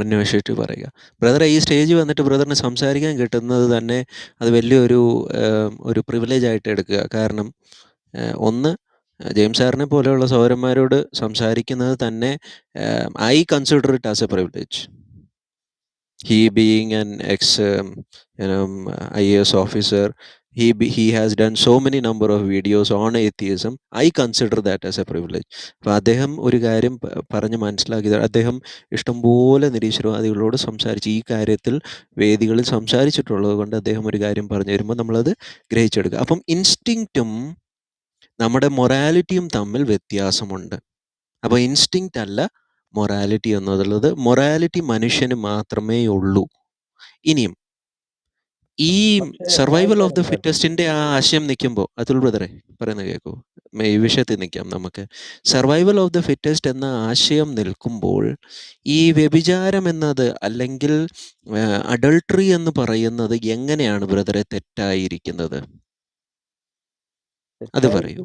അന്വേഷിച്ചിട്ട് പറയുക. ബ്രദറെ, ഈ സ്റ്റേജിൽ വന്നിട്ട് ബ്രദറിന് സംസാരിക്കാൻ കിട്ടുന്നത് തന്നെ അത് വലിയൊരു ഒരു പ്രിവിലേജ് ആയിട്ട് എടുക്കുക. കാരണം ഒന്ന്, ജെയിംസ് സാറിനെ പോലെയുള്ള സഹോദരന്മാരോട് സംസാരിക്കുന്നത് തന്നെ I consider it as A privilege. He being an IAS officer, he has done so many number of videos on atheism. I consider that as a privilege. അപ്പോൾ അദ്ദേഹം ഒരു കാര്യം പറഞ്ഞ് മനസ്സിലാക്കിയത്, അദ്ദേഹം ഇഷ്ടംപോലെ നിരീശ്വരവാദികളോട് സംസാരിച്ച് ഈ കാര്യത്തിൽ വേദികളിൽ സംസാരിച്ചിട്ടുള്ളത് കൊണ്ട് അദ്ദേഹം ഒരു കാര്യം പറഞ്ഞു തരുമ്പോൾ നമ്മളത് ഗ്രഹിച്ചെടുക്കുക. അപ്പം ഇൻസ്റ്റിങ്ക്റ്റും നമ്മുടെ മൊറാലിറ്റിയും തമ്മിൽ വ്യത്യാസമുണ്ട്. അപ്പോൾ ഇൻസ്റ്റിങ്ക്റ്റ് അല്ല മൊറാലിറ്റി എന്നുള്ളത്. മൊറാലിറ്റി മനുഷ്യന് മാത്രമേ ഉള്ളൂ. ഇനിയും ഈ സർവൈവൽ ഓഫ് ദ ഫിറ്റസ്റ്റിന്റെ ആ ആശയം നിൽക്കുമ്പോൾ, അതുൽ ബ്രദറെ പറയുന്നത് കേൾക്കൂ, ഈ വിഷയത്തിൽ നിൽക്കാം നമുക്ക്. സർവൈവൽ ഓഫ് ദ ഫിറ്റസ്റ്റ് എന്ന ആശയം നിൽക്കുമ്പോൾ ഈ വ്യഭിചാരം എന്നത് അല്ലെങ്കിൽ അഡൾട്ടറി എന്ന് പറയുന്നത് എങ്ങനെയാണ് ബ്രദറെ തെറ്റായിരിക്കുന്നത്? അത് പറയൂ.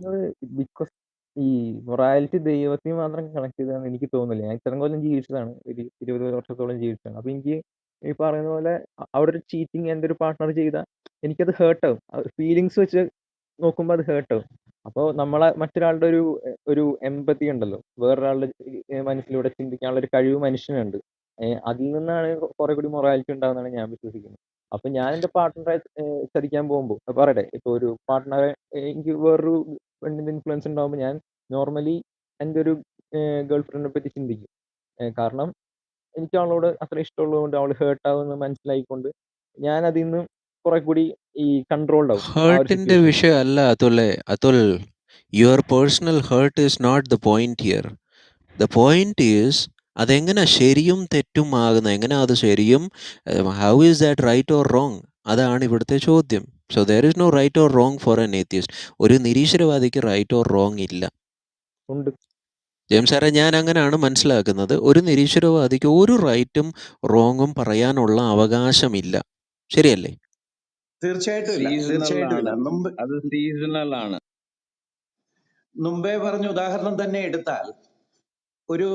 ബിക്കോസ് ഈ മൊറാലിറ്റി ദൈവത്തിന് മാത്രം കണക്ട് ചെയ്താണെന്ന് എനിക്ക് തോന്നുന്നില്ല. ഞാൻ ഇത്രയും കൊല്ലം ജീവിച്ചതാണ്, ഒരു 20 വർഷത്തോളം ജീവിച്ചതാണ്. അപ്പൊ എനിക്ക് ഈ പറയുന്ന പോലെ അവിടെ ഒരു ചീറ്റിങ് എൻ്റെ ഒരു പാർട്ട്ണർ ചെയ്താൽ എനിക്കത് ഹേർട്ടാവും. ഫീലിങ്സ് വെച്ച് നോക്കുമ്പോൾ അത് ഹേർട്ടാവും. അപ്പോൾ നമ്മളെ മറ്റൊരാളുടെ ഒരു എമ്പതി ഉണ്ടല്ലോ, വേറൊരാളുടെ മനസ്സിലൂടെ ചിന്തിക്കാനുള്ള ഒരു കഴിവ് മനുഷ്യനുണ്ട്. അതിൽ നിന്നാണ് കുറെ കൂടി മൊറാലിറ്റി ഉണ്ടാകുന്നതാണ് ഞാൻ വിശ്വസിക്കുന്നത്. അപ്പൊ ഞാൻ എൻ്റെ പാർട്ട്ണറെ ചതിക്കാൻ പോകുമ്പോൾ പറയട്ടെ, ഇപ്പൊ ഒരു പാർട്ട്ണറെ എനിക്ക് വേറൊരു പെണ്ണിന്റെ ഇൻഫ്ലുവൻസ് ഉണ്ടാകുമ്പോൾ ഞാൻ നോർമലി എൻ്റെ ഒരു ഗേൾ ഫ്രണ്ടിനെ പറ്റി ചിന്തിക്കും. കാരണം എനിക്ക് അവളോട് അത്ര ഇഷ്ടമുള്ളതുകൊണ്ട് അവൾ ഹേർട്ട് ആവുമെന്ന് മനസ്സിലായിക്കൊണ്ട് ഞാൻ അതിൽ നിന്ന് കുറെ കൂടി ഈ കൺട്രോൾഡ് ആവും. ഹേർട്ടിന്റെ വിഷയമല്ല Atul. Your personal hurt is not the point here. The point is അതെങ്ങനെ ശരിയും തെറ്റും ആകുന്നത്, എങ്ങനെ അത് ശരിയും, how is that right or wrong? അതാണ് ഇവിടുത്തെ ചോദ്യം. So there is no right or wrong for an atheist. ഒരു നിരീശ്വരവാദിക്ക് റൈറ്റ് ഓർ റോങ് ഇല്ല. ജെയിംസ് സാറെ, ഞാൻ അങ്ങനെയാണ് മനസ്സിലാക്കുന്നത്. ഒരു നിരീശ്വരവാദിക്ക് ഒരു റൈറ്റും റോങ്ങും പറയാനുള്ള അവകാശമില്ല. ശരിയല്ലേ? തീർച്ചയായിട്ടും ഇല്ല, സീസണൽ തീർച്ചയായിട്ടും ഇല്ല. ആണ്, അത് സീസണൽ ആണ്. മുമ്പേ പറഞ്ഞ ഉദാഹരണം തന്നെ എടുത്താൽ ഒരു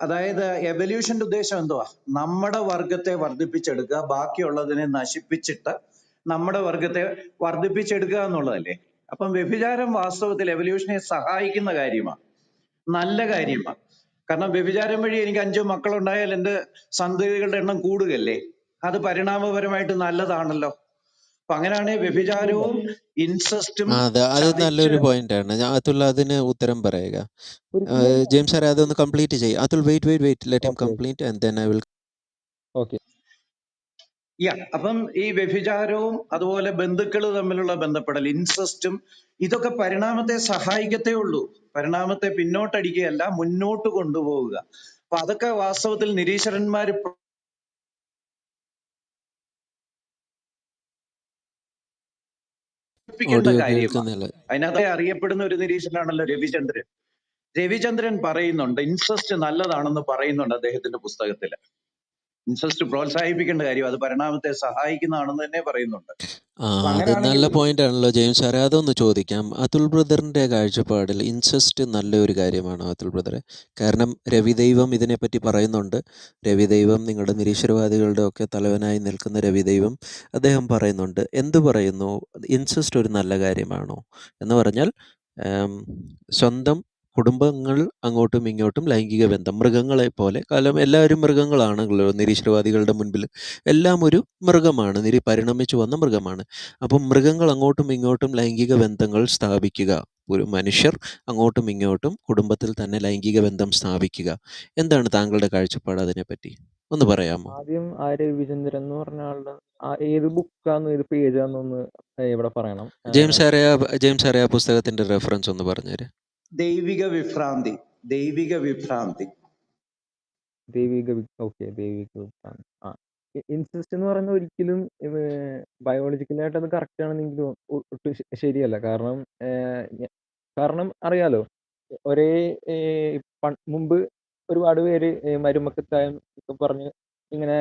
അതായത് എവല്യൂഷന്റെ ഉദ്ദേശം എന്തുവാ? നമ്മുടെ വർഗത്തെ വർദ്ധിപ്പിച്ചെടുക്കുക, ബാക്കിയുള്ളതിനെ നശിപ്പിച്ചിട്ട് നമ്മുടെ വർഗത്തെ വർദ്ധിപ്പിച്ചെടുക്കുക എന്നുള്ളതല്ലേ. അപ്പം വ്യഭിചാരം വാസ്തവത്തിൽ എവല്യൂഷനെ സഹായിക്കുന്ന കാര്യമാണ്, നല്ല കാര്യമാണ്. കാരണം വ്യഭിചാരം വഴി എനിക്ക് 5 മക്കളുണ്ടായാൽ എന്റെ സന്തതികളുടെ എണ്ണം കൂടുകയല്ലേ, അത് പരിണാമപരമായിട്ട് നല്ലതാണല്ലോ. അപ്പൊ അങ്ങനെയാണെങ്കിൽ വ്യഭിചാരവും ഇൻസെസ്റ്റും അത് ചതിച്ച് നല്ലൊരു പോയിന്റാണ്. അതുൽ അതിന് ഉത്തരം പറയുക. ഒരിക്കലും ജെയിംസ് സാറേ അതൊന്ന് കംപ്ലീറ്റ് ചെയ്യും. Atul wait let him okay complete and then I will. Okay അപ്പം ഈ വ്യഭിചാരവും അതുപോലെ ബന്ധുക്കൾ തമ്മിലുള്ള ബന്ധപ്പെടൽ, ഇൻസെസ്റ്റും, ഇതൊക്കെ പരിണാമത്തെ സഹായിക്കത്തേ ഉള്ളൂ, പരിണാമത്തെ പിന്നോട്ടടിക്കുകയല്ല, മുന്നോട്ട് കൊണ്ടുപോവുക. അപ്പൊ അതൊക്കെ വാസ്തവത്തിൽ നിരീശ്വരന്മാർ പഠിപ്പിക്കേണ്ട ഓഡിയോ കാര്യമാണ്. കേൾക്കുന്നില്ല. അതിനകത്ത് അറിയപ്പെടുന്ന ഒരു നിരീശ്വരനാണല്ലോ രവിചന്ദ്രൻ. രവിചന്ദ്രൻ പറയുന്നുണ്ട് ഇൻസെസ്റ്റ് നല്ലതാണെന്ന് പറയുന്നുണ്ട് അദ്ദേഹത്തിന്റെ പുസ്തകത്തിൽ. ഇൻസെസ്റ്റ് പ്രോത്സാഹിപ്പിക്കേണ്ട കാര്യം, അത് പരിണാമത്തെ സഹായിക്കുന്നതാണെന്ന് തന്നെ പറയുന്നുണ്ട്. അപ്പൊ അത് അങ്ങനെയാണെങ്കിൽ നല്ല പോയിന്റ് ആണല്ലോ ജെയിംസ് സാറേ. അതൊന്ന് ചോദിക്കാം. അതുൽ ബ്രദറിന്റെ കാഴ്ചപ്പാടിൽ ഇൻസെസ്റ്റ് നല്ലൊരു കാര്യമാണോ അതുൽ ബ്രദറെ? കാരണം രവിദൈവം ഇതിനെപ്പറ്റി പറയുന്നുണ്ട്. രവിദൈവം, നിങ്ങളുടെ നിരീശ്വരവാദികളുടെ ഒക്കെ തലവനായി നിൽക്കുന്ന രവിദൈവം, അദ്ദേഹം പറയുന്നുണ്ട്. എന്തു പറയുന്നു? ഇൻസെസ്റ്റ് ഒരു നല്ല കാര്യമാണോ എന്ന് പറഞ്ഞാൽ സ്വന്തം കുടുംബങ്ങൾ അങ്ങോട്ടും ഇങ്ങോട്ടും ലൈംഗിക ബന്ധം, മൃഗങ്ങളെ പോലെ. കാരണം എല്ലാവരും മൃഗങ്ങളാണല്ലോ നിരീശ്വരവാദികളുടെ മുൻപിൽ. എല്ലാം ഒരു മൃഗമാണ്, പരിണമിച്ചു വന്ന മൃഗമാണ്. അപ്പം മൃഗങ്ങൾ അങ്ങോട്ടും ഇങ്ങോട്ടും ലൈംഗിക ബന്ധങ്ങൾ സ്ഥാപിക്കുക, ഒരു മനുഷ്യർ അങ്ങോട്ടും ഇങ്ങോട്ടും കുടുംബത്തിൽ തന്നെ ലൈംഗിക ബന്ധം സ്ഥാപിക്കുക. എന്താണ് താങ്കളുടെ കാഴ്ചപ്പാട് അതിനെപ്പറ്റി? ഒന്ന് പറയാമോ? ആദ്യം ആ രവിചന്ദ്രൻ എന്ന് പറഞ്ഞ ആളുടെ ഏത് ബുക്കാന്ന് ഏത് പേജാന്നൊന്ന് ഇവിടെ പറയണം. ജെയിംസ് സാറേ ആ പുസ്തകത്തിന്റെ റെഫറൻസ് ഒന്ന് പറഞ്ഞുതരാം. ദൈവിക വിഭ്രാന്തി. ഓക്കെ, ദൈവിക വിഭ്രാന്തി. ആ, ഇൻസെസ്റ്റ് എന്ന് പറയുന്നത് ഒരിക്കലും ബയോളജിക്കലായിട്ട് അത് കറക്റ്റ് ആണെന്നെങ്കിലും ഒട്ടും ശരിയല്ല. കാരണം അറിയാലോ, ഒരേ മുമ്പ് ഒരുപാട് പേര് മരുമക്കത്തായം ഒക്കെ പറഞ്ഞ് ഇങ്ങനെ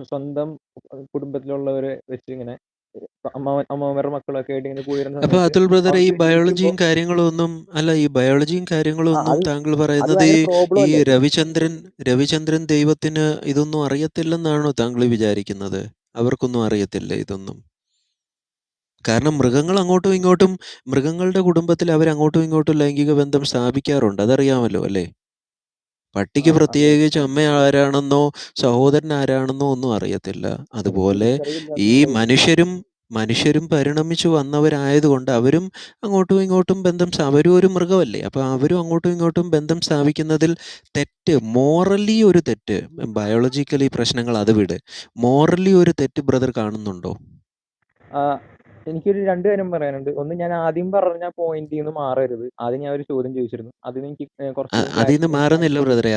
സ്വന്തം കുടുംബത്തിലുള്ളവരെ വെച്ച് ഇങ്ങനെ അമ്മാവന്മാരുടെ മക്കളൊക്കെ ആയിട്ട് ഇങ്ങനെ കൂടി വരുന്ന അപ്പൊ സമയത്ത് അതുൽ ബ്രദർ, ഈ അവർക്ക് ബയോളജിയും ശരിക്കും കാര്യങ്ങളും ഒന്നും അത് താങ്കൾ അത് പറയുന്നത് ഭയങ്കര പ്രോബ്ലം ഈ അല്ലേ? രവിചന്ദ്രൻ ദൈവത്തിന് ഇതൊന്നും അറിയത്തില്ലെന്നാണോ താങ്കൾ വിചാരിക്കുന്നത്? അവർക്കൊന്നും അറിയത്തില്ല ഇതൊന്നും? കാരണം മൃഗങ്ങളുടെ കുടുംബത്തിൽ അവർ അങ്ങോട്ടും ഇങ്ങോട്ടും ലൈംഗിക ബന്ധം സ്ഥാപിക്കാറുണ്ട്, അതറിയാമല്ലോ അല്ലേ? പട്ടിക്ക് അറിയാം. പ്രത്യേകിച്ച് അമ്മ ആരാണെന്നോ സഹോദരൻ ആരാണെന്നോ ഒന്നും അറിയത്തില്ല. അതുപോലെ തിരിച്ചറിവില്ല ഈ എന്നുള്ളത്. മനുഷ്യരും പരിണമിച്ചു വന്നവരായതുകൊണ്ട് അവരും അങ്ങോട്ടും ഇങ്ങോട്ടും അവരും ഒരു മൃഗമല്ലേ. അപ്പോൾ അവരും അങ്ങോട്ടും ഇങ്ങോട്ടും ബന്ധം സ്ഥാപിക്കുന്നതിൽ മോറലി ഒരു തെറ്റ്, ബയോളജിക്കലി പ്രശ്നങ്ങൾ അത് വിട്, മോറലി ഒരു തെറ്റ് ബ്രദർ കാണുന്നുണ്ടോ? എനിക്കൊരു 2 കാര്യം പറയാനുണ്ട്. ഒന്ന്, ഞാൻ ആദ്യം പറഞ്ഞ പോയിന്റിൽ നിന്ന് മാറരുത്. ആദ്യം ഞാൻ ഒരു ചോദ്യം ചോദിച്ചിരുന്നു. അതിന് എനിക്ക് കുറച്ചുകൂടി അതിൽ നിന്ന് മാറുന്നില്ല ബ്രദറെ.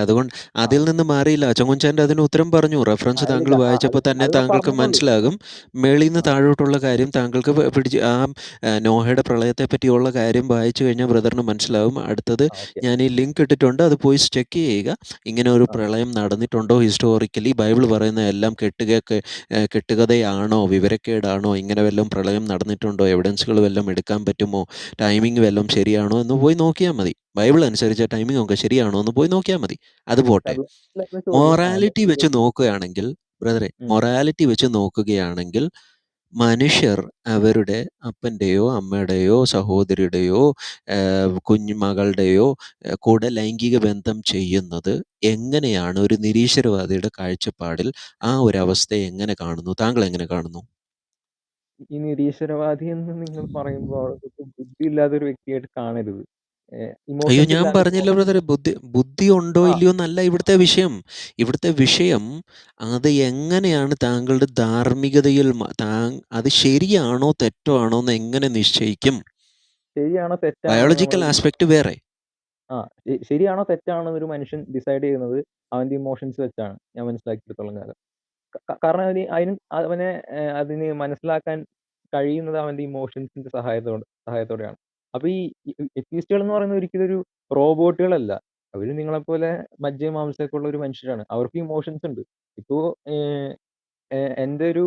അതിൽ നിന്ന് മാറിയില്ല. ചങ്ങുഞ്ചാൻ്റെ അതിന് ഉത്തരം പറഞ്ഞു. റെഫറൻസ് താങ്കൾ ഇല്ല, വായിച്ചപ്പോൾ തന്നെ അതിവിടെ താങ്കൾക്ക് പറഞ്ഞതേ ഉള്ളൂ. മനസ്സിലാകും. മേളിൽ നിന്ന് താഴോട്ടുള്ള കാര്യം താങ്കൾക്ക് പിടിച്ച് നോഹയുടെ പ്രളയത്തെ പറ്റിയുള്ള കാര്യം വായിച്ചു കഴിഞ്ഞാൽ ബ്രദറിന് മനസ്സിലാവും. അടുത്തത് ഓക്കെ. ഞാൻ ഈ ലിങ്ക് ഇട്ടിട്ടുണ്ട്, അത് പോയി ചെക്ക് ചെയ്യുക. ഇങ്ങനെ ഒരു പ്രളയം നടന്നിട്ടുണ്ടോ ഹിസ്റ്റോറിക്കലി? ബൈബിൾ പറയുന്ന എല്ലാം കെട്ടുകഥയാണോ, വിവരക്കേടാണോ? ഇങ്ങനെ വല്ലതും പ്രളയം നടന്നിട്ടുണ്ടോ? എവിഡൻസുകൾ വല്ലതും എടുക്കാൻ പറ്റുമോ? ടൈമിംഗ് വല്ലതും ശരിയാണോ എന്ന് പോയി നോക്കിയാൽ മതി. ബൈബിൾ അനുസരിച്ച് ടൈമിംഗ് ഒക്കെ ശരിയാണോ എന്ന് പോയി നോക്കിയാൽ മതി. അത് പോട്ടെ. ചോദ്യം. മൊറാലിറ്റി വെച്ച് നോക്കുകയാണെങ്കിൽ ബ്രദറെ, മനുഷ്യർ അവരുടെ അപ്പൻ്റെയോ അമ്മയുടെയോ സഹോദരിയുടെയോ കുഞ്ഞുമകളുടെയോ കൂടെ ലൈംഗിക ബന്ധം ചെയ്യുന്നത് എങ്ങനെയാണ് ഒരു നിരീശ്വരവാദിയുടെ കാഴ്ചപ്പാടിൽ? ആ ഒരു അവസ്ഥയെ എങ്ങനെ കാണുന്നു? താങ്കൾ എങ്ങനെ കാണുന്നു? ഈ നിരീശ്വരവാദി എന്ന് നിങ്ങൾ പറയുമ്പോൾ ബുദ്ധിയില്ലാത്ത ഒരു വ്യക്തിയായിട്ട് കാണരുത്. അയ്യോ, ഇമോഷൻസ് ഞാൻ ഇല്ലാതെ പറഞ്ഞില്ല ബ്രദറെ, ബുദ്ധി ഉണ്ടോ ആ ഇല്ലയോ എന്നല്ല ഇവിടുത്തെ വിഷയം. അത് എങ്ങനെയാണ് താങ്കളുടെ ധാർമ്മികതയിൽ അത് ശരിയാണോ തെറ്റോ ആണോ എന്ന് എങ്ങനെ നിശ്ചയിക്കും? ശരിയാണോ തെറ്റാണോ നമ്മൾ ബയോളജിക്കൽ ആസ്പെക്ട് വേറെ. ശരിയാണോ തെറ്റാണോ ഒരു മനുഷ്യൻ ഡിസൈഡ് ചെയ്യുന്നത് അവന്റെ ഇമോഷൻസ് വെച്ചാണ്, ഞാൻ മനസ്സിലാക്കിയെടുത്തോളം കാലം. കാരണം അവനെ അതിന് മനസ്സിലാക്കാൻ കഴിയുന്നത് അവന്റെ ഇമോഷൻസിന്റെ സഹായത്തോടെയാണ്. അപ്പൊ ഈ എത്തീസ്റ്റുകൾ എന്ന് പറയുന്നത് ഒരിക്കലും ഒരു റോബോട്ടുകളല്ല. അവര് നിങ്ങളെപ്പോലെ മജ്ജയും മാംസമൊക്കെ ഉള്ള ഒരു മനുഷ്യരാണ്. അവർക്ക് ഇമോഷൻസ് ഉണ്ട്. ഇപ്പോ എൻ്റെ ഒരു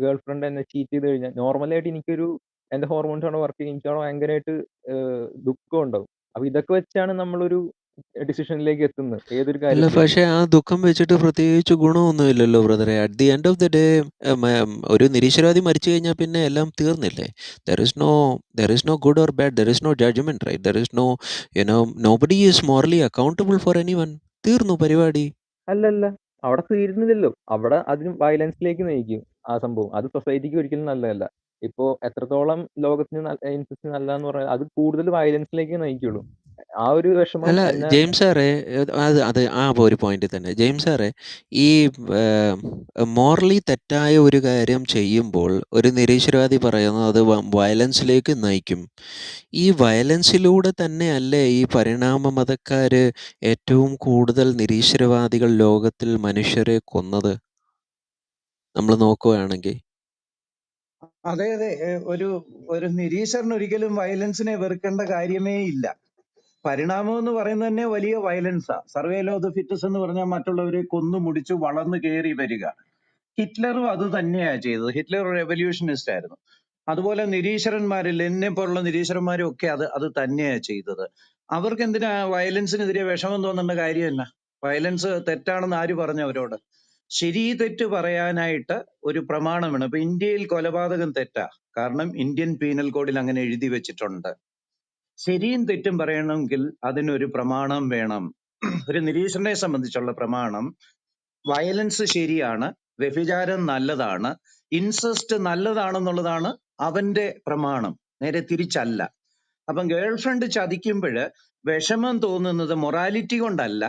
ഗേൾ ഫ്രണ്ട് എന്നെ ചീറ്റ് ചെയ്ത് കഴിഞ്ഞാൽ നോർമലായിട്ട് എനിക്കൊരു എൻ്റെ ഹോർമോൺസ് അവിടെ വർക്ക് ചെയ്യും. എനിക്കവിടെ ഭയങ്കരമായിട്ട് ദുഃഖം ഉണ്ടാവും. അപ്പൊ ഇതൊക്കെ വെച്ചാണ് നമ്മളൊരു ഡിസിഷനിലേക്ക് എത്തുന്നത് ഏതൊരു അല്ല, കാര്യത്തിലും. പക്ഷേ ആ ദുഃഖം വെച്ചിട്ട് പ്രത്യേകിച്ച് ഗുണമൊന്നുമില്ലല്ലോ ബ്രദറെ. At the end of the day ഒരു നിരീശ്വരവാദി മരിച്ചു കഴിഞ്ഞാൽ പിന്നെ എല്ലാം തീർന്നില്ലേ? There is no good or bad, there is no judgement, right? There is no nobody is morally accountable for anyone. തീർന്നു പരിപാടി. അല്ലല്ല, അവിടെ തീരുന്നില്ലല്ലോ. അവിടെ അതിന് വയലൻസിലേക്ക് നയിക്കും ആ സംഭവം. അത് സൊസൈറ്റിക്ക് ഒരിക്കലും നല്ലതല്ല. ഇപ്പോ എത്രത്തോളം ലോകത്തിന് ഇൻസെസ്റ്റ് നല്ലതെന്ന് പറഞ്ഞാൽ അത് കൂടുതൽ വയലൻസിലേക്ക് നയിക്കുള്ളൂ. ആ ഒരു വിഷമം അല്ല എന്നെ ജെയിംസ് സാറേ, അത് അത് ആ ഒരു പോയിന്റ് തന്നെ ജെയിംസ് സാറേ, ഈ മോറലി തെറ്റായ ഒരു കാര്യം ചെയ്യുമ്പോൾ ഒരു നിരീശ്വരവാദി പറയുന്നത് അത് വയലൻസിലേക്ക് നയിക്കും. ഈ വയലൻസിലൂടെ തന്നെയല്ലേ ഈ പരിണാമ മതക്കാര് ഏറ്റവും കൂടുതൽ നിരീശ്വരവാദികൾ ലോകത്തിൽ മനുഷ്യരെ കൊന്നത്? നമ്മൾ നോക്കുകയാണെങ്കിൽ അതെ അതെ ഒരു ഒരു നിരീശ്വരൻ ഒരിക്കലും വയലൻസിനെ വെറുക്കേണ്ട കാര്യമേ ഇല്ല. പരിണാമം എന്ന് പറയുന്നത് തന്നെ വലിയ വയലൻസാ. സർവൈവൽ ഓഫ് ദ ഫിറ്റസ് എന്ന് പറഞ്ഞാൽ മറ്റുള്ളവരെ കൊന്നു മുടിച്ചു വളർന്നു കയറി വരിക. ഹിറ്റ്ലറും അത് തന്നെയാ ചെയ്തത്. ഹിറ്റ്ലർ റെവല്യൂഷനിസ്റ്റ് ആയിരുന്നു. അതുപോലെ നിരീശ്വരന്മാരിൽ എന്നെ പോലുള്ള നിരീശ്വരന്മാരും ഒക്കെ അത് തന്നെയാ ചെയ്തത്. അവർക്ക് എന്തിനാ വയലൻസിനെതിരെ വിഷമം തോന്നേണ്ട കാര്യമല്ല. വയലൻസ് തെറ്റാണെന്ന് ആര് പറഞ്ഞു അവരോട്? ശരി തെറ്റ് പറയാനായിട്ട് ഒരു പ്രമാണം വേണം. ഇപ്പൊ ഇന്ത്യയിൽ കൊലപാതകം തെറ്റാ, കാരണം ഇന്ത്യൻ പീനൽ കോഡിൽ അങ്ങനെ എഴുതി വെച്ചിട്ടുണ്ട്. ശരിയും തെറ്റും പറയണമെങ്കിൽ അതിനൊരു പ്രമാണം വേണം. ഒരു നിരീശ്വരനെ സംബന്ധിച്ചുള്ള പ്രമാണം വയലൻസ് ശരിയാണ്, വ്യഭിചാരം നല്ലതാണ്, ഇൻസെസ്റ്റ് നല്ലതാണെന്നുള്ളതാണ് അവന്റെ പ്രമാണം. നേരെ തിരിച്ചല്ല. അപ്പം ഗേൾ ഫ്രണ്ട് ചതിക്കുമ്പോൾ വിഷമം തോന്നുന്നത് മൊറാലിറ്റി കൊണ്ടല്ല,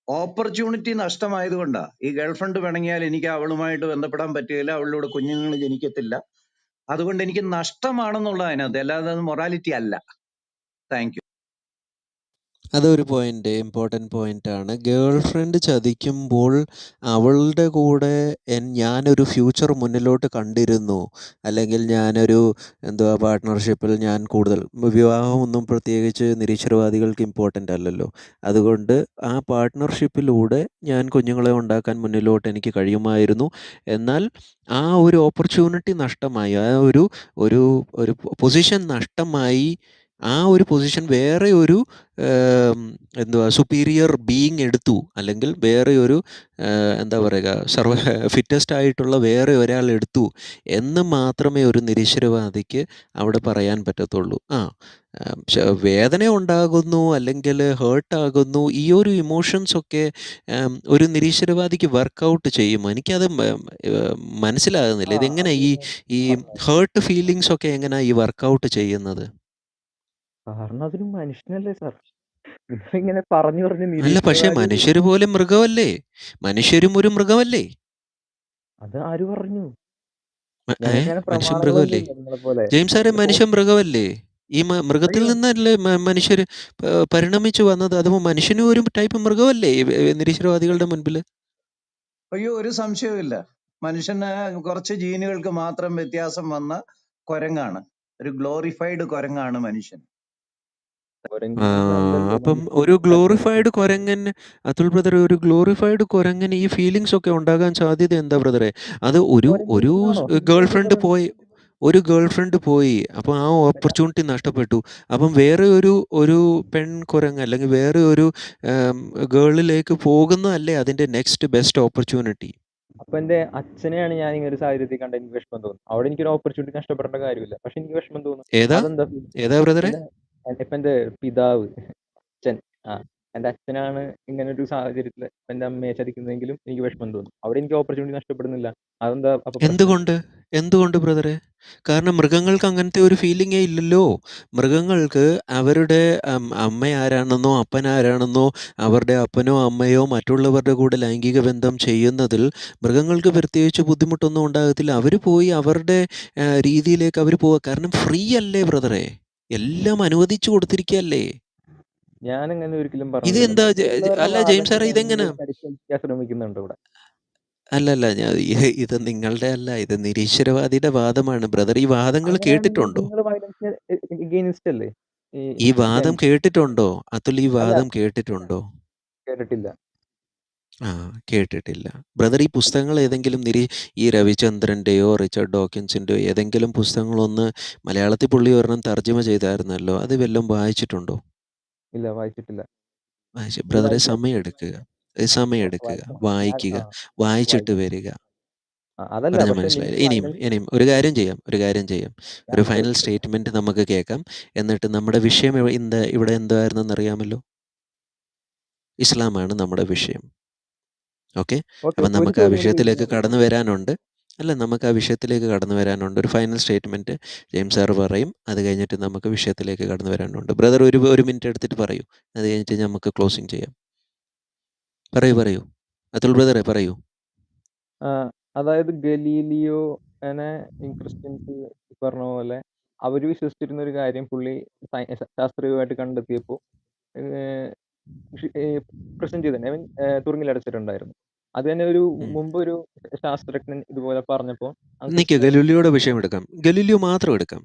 ഓപ്പർച്യൂണിറ്റി നഷ്ടമായത് കൊണ്ടാ. ഈ ഗേൾ ഫ്രണ്ട് പിണങ്ങിയാൽ എനിക്ക് അവളുമായിട്ട് ബന്ധപ്പെടാൻ പറ്റുകയില്ല, അവളിലൂടെ കുഞ്ഞുങ്ങൾ ജനിക്കത്തില്ല, അതുകൊണ്ട് എനിക്ക് നഷ്ടമാണെന്നുള്ളത് അതിനകത്ത്, അല്ലാതെ അത് മൊറാലിറ്റി അല്ല. Thank you. അതൊരു പോയിന്റ്, ഇമ്പോർട്ടൻ്റ് പോയിന്റാണ്. ഗേൾ ഫ്രണ്ട് ചതിക്കുമ്പോൾ അവളുടെ കൂടെ ഞാനൊരു ഫ്യൂച്ചർ മുന്നിലോട്ട് കണ്ടിരുന്നു, അല്ലെങ്കിൽ ഞാനൊരു പാർട്ട്ണർഷിപ്പിൽ ഞാൻ കൂടുതൽ, വിവാഹമൊന്നും പ്രത്യേകിച്ച് നിരീശ്വരവാദികൾക്ക് ഇമ്പോർട്ടൻ്റ് അല്ലല്ലോ. അതുകൊണ്ട് ആ പാർട്ട്ണർഷിപ്പിലൂടെ ഞാൻ കുഞ്ഞുങ്ങളെ ഉണ്ടാക്കാൻ മുന്നിലോട്ട് എനിക്ക് കഴിയുമായിരുന്നു. എന്നാൽ ആ ഒരു ഓപ്പർച്യൂണിറ്റി നഷ്ടമായി, ആ ഒരു ഒരു ഒരു പൊസിഷൻ നഷ്ടമായി. ആ ഒരു പൊസിഷൻ വേറെ ഒരു സുപ്പീരിയർ ബീയിങ് എടുത്തു, അല്ലെങ്കിൽ വേറെ ഒരു എന്താ പറയുക, ഫിറ്റസ്റ്റ് ആയിട്ടുള്ള വേറെ ഒരാൾ എടുത്തു എന്ന് മാത്രമേ ഒരു നിരീശ്വരവാദിക്ക് അവിടെ പറയാൻ പറ്റത്തുള്ളൂ. വേദന ഉണ്ടാകുന്നു അല്ലെങ്കിൽ ഹേർട്ടാകുന്നു, ഈ ഒരു ഇമോഷൻസൊക്കെ ഒരു നിരീശ്വരവാദിക്ക് വർക്കൗട്ട് ചെയ്യുമോ? എനിക്കത് മനസ്സിലാകുന്നില്ല. ഇതെങ്ങനെ ഈ ഹേർട്ട് ഫീലിങ്സ് ഒക്കെ എങ്ങനെയാണ് ഈ വർക്കൗട്ട് ചെയ്യുന്നത്? കാരണം അതൊരു മനുഷ്യനല്ലേ സാർ. നിങ്ങളിങ്ങനെ പറഞ്ഞു പറഞ്ഞ് അല്ല, പക്ഷേ നിരീശ്വരവാദി മനുഷ്യര് പോലെ മൃഗമല്ലേ? മനുഷ്യരും ഒരു മൃഗമല്ലേ? അത് ആര് പറഞ്ഞു? മനുഷ്യൻ പ്രമാണങ്ങളൊന്നും മൃഗമല്ലേ? ഇല്ല നിങ്ങളെ പോലെ. ജെയിംസ് സാറേ, മനുഷ്യൻ മൃഗമല്ലേ? ഈ മൃഗത്തിൽ അയ്യോ നിന്നല്ലേ മനുഷ്യർ പരിണമിച്ചു വന്നത്? അത് മനുഷ്യനും ഒരു ടൈപ്പ് മൃഗമല്ലേ ഈ നിരീശ്വരവാദികളുടെ മുൻപിൽ? അയ്യോ ഒരു സംശയവുമില്ല. മനുഷ്യന് കുറച്ച് ജീനുകൾക്ക് മാത്രം വ്യത്യാസം വന്ന കുരങ്ങാണ്. ഒരു ഗ്ലോറിഫൈഡ് കുരങ്ങാണ് മനുഷ്യൻ. കുരങ്ങനല്ലല്ലോ അപ്പം ഒരു മനുഷ്യൻ. ഗ്ലോറിഫൈഡ് കുരങ്ങൻ, അതുൽ ബ്രദറെ, ഒരു ഗ്ലോറിഫൈഡ് കുരങ്ങന് ഈ ഫീലിങ്സ് ഒക്കെ ഉണ്ടാകാൻ സാധ്യത എന്താ ബ്രദറെ? അത് ഒരു ഒരു കുരങ്ങനാണോ? ഗേൾ ഫ്രണ്ട് പോയി, അപ്പോൾ ആ ഓപ്പർച്യൂണിറ്റി നഷ്ടപ്പെട്ടു. അപ്പം വേറെ ഒരു പെൺ കുരങ്ങ് അല്ലെങ്കിൽ വേറെ ഒരു ഗേളിലേക്ക് പോകുന്നതല്ലേ അതിൻ്റെ നെക്സ്റ്റ് ബെസ്റ്റ് ഓപ്പർച്യൂണിറ്റി? അപ്പൊ എന്റെ അച്ഛനെയാണ് ഞാൻ ഇങ്ങനെ ഒരു സാഹചര്യത്തിൽ കണ്ട എനിക്ക് വിഷമം തോന്നും. അവിടെ എനിക്കൊരു ഓപ്പർച്യൂണിറ്റി നഷ്ടപ്പെടേണ്ട കാര്യമില്ല, പക്ഷെ എനിക്ക് വിഷമം തോന്നും. അതെന്താ? ഏതാ ബ്രദറെ? ഇപ്പൊ എന്റെ പിതാവ്, അച്ഛൻ, എന്റെ അച്ഛനാണ് ഇങ്ങനെ ഒരു സാഹചര്യത്തിൽ എന്റെ അമ്മയെ ചതിക്കുന്നതെങ്കിലും എനിക്ക് വിഷമം തോന്നും. അവിടെ എനിക്ക് ഓപ്പർച്യൂണിറ്റി നഷ്ടപ്പെടുന്നില്ല. അതെന്താ അപ്പൊ പ്രശ്നം? എന്തുകൊണ്ട് ബ്രദറെ? കാരണം മൃഗങ്ങൾക്ക് അങ്ങനത്തെ ഒരു ഫീലിംഗേ ഇല്ലല്ലോ. മൃഗങ്ങൾക്ക് അവരുടെ അമ്മ ആരാണെന്നോ അപ്പൻ ആരാണെന്നോ, അവരുടെ അപ്പനോ അമ്മയോ മറ്റുള്ളവരുടെ കൂടെ ലൈംഗിക ബന്ധം ചെയ്യുന്നതിൽ മൃഗങ്ങൾക്ക് പ്രത്യേകിച്ച് ബുദ്ധിമുട്ടൊന്നും ഉണ്ടാകത്തില്ല. അവർ പോയി അവരുടെ രീതിയിലേക്ക് അവർ പോവുക. കാരണം ഫ്രീ അല്ലേ ബ്രദറെ? എല്ലാം അനുവദിച്ചു കൊടുത്തിരിക്കുകയല്ലേ. ഞാനങ്ങനെ ഒരിക്കലും പറഞ്ഞില്ല. ഇതെന്താ മറ്റുള്ളവരുടെ അല്ല ജെയിംസ് സാറേ, വാദങ്ങളെ ഇതെങ്ങനെ? പരിശോധിക്കാൻ ശ്രമിക്കുന്നുണ്ട് ഇവിടെ. അല്ലല്ല, ഇത് നിങ്ങളുടെ അല്ല, ഇത് നിരീശ്വരവാദിയുടെ വാദമാണ് ബ്രദർ. ഈ വാദങ്ങൾ അങ്ങനെയാണെങ്കിൽ കേട്ടിട്ടുണ്ടോ? നിങ്ങൾ വയലൻസിന് എഗെയിൻസ്റ്റ് അല്ലേ? ഈ വാദം കേട്ടിട്ടുണ്ടോ? അതുൽ, ഈ അല്ല, വാദം കേട്ടിട്ടുണ്ടോ? കേട്ടിട്ടില്ല. ആ, കേട്ടിട്ടില്ല. ബ്രദർ ഈ പുസ്തകങ്ങൾ ഏതെങ്കിലും ഈ രവിചന്ദ്രൻ്റെയോ റിച്ചർഡ് ഡോക്കിൻസിൻ്റെയോ ഏതെങ്കിലും പുസ്തകങ്ങളൊന്ന് മലയാളത്തിൽ പുള്ളി ഒരെണ്ണം തർജ്ജമ ചെയ്തായിരുന്നല്ലോ. അത് വല്ലതും വായിച്ചിട്ടുണ്ടോ? ഇല്ല, വായിച്ചിട്ടില്ല. ഇത് ബ്രദറെ വായിക്കാം. സമയമെടുക്കുക. വായിക്കാം. ഞാൻ വായിക്കുക. വായിച്ചിട്ട് വായിക്കാം. വരിക. അതല്ല, പറഞ്ഞ പക്ഷെ നിങ്ങൾ മനസ്സിലായില്ല. ഇനിയും ഫൈനൽ ഇനിയും ഒരു കാര്യം ചെയ്യാം. ഞാൻ ഒരു ഫൈനൽ ചോദിച്ചത്. സ്റ്റേറ്റ്മെൻറ്റ് നമുക്ക് കേൾക്കാം. എന്നിട്ട് നമ്മുടെ വിഷയം ഇവിടെ എന്തായിരുന്നെന്ന് അറിയാമല്ലോ? ഇസ്ലാമാണ് നമ്മുടെ വിഷയം. ഓക്കെ. ഓക്കെ, അപ്പം ഓക്കെ, ഒരു നമുക്ക് ആ ചോദ്യം കൂടി വിഷയത്തിലേക്ക് ചോദിക്കാം. കടന്നു വരാനുണ്ട്. നമുക്ക് ആ വിഷയത്തിലേക്ക് കടന്നു വരാനുണ്ട്. ഒരു ഫൈനൽ സ്റ്റേറ്റ്മെൻറ്റ് ജെയിംസ് സാർ പറയും. അത് കഴിഞ്ഞിട്ട് നമുക്ക് വിഷയത്തിലേക്ക് കടന്നു വരാനുണ്ട്. ബ്രദർ ഒരു മിനിറ്റ് എടുത്തിട്ട് പറയൂ. അത് കഴിഞ്ഞിട്ട് നമുക്ക് ക്ലോസിങ് ചെയ്യാം. പറയൂ. അതുൽ ബ്രദറെ പറയൂ. അതായത് ഗലീലിയോനെ ഈ ക്രിസ്ത്യൻസ് പറഞ്ഞ പോലെ അവർ വിശ്വസിച്ചിരുന്ന ഒരു കാര്യം പുള്ളി ശാസ്ത്രീയമായിട്ട് കണ്ടെത്തിയപ്പോൾ പ്രസന്റ് ചെയ്തു, ഐ മീൻ തുറുങ്കിലടച്ചിട്ടുണ്ടായിരുന്നു. അത് തന്നെ ഒരു മുമ്പ് ഒരു ശാസ്ത്രജ്ഞൻ ഇതുപോലെ പറഞ്ഞപ്പോൾ ഗലീലിയോയുടെ വിഷയം എടുക്കാം. ഗലീലിയോ മാത്രം എടുക്കാം.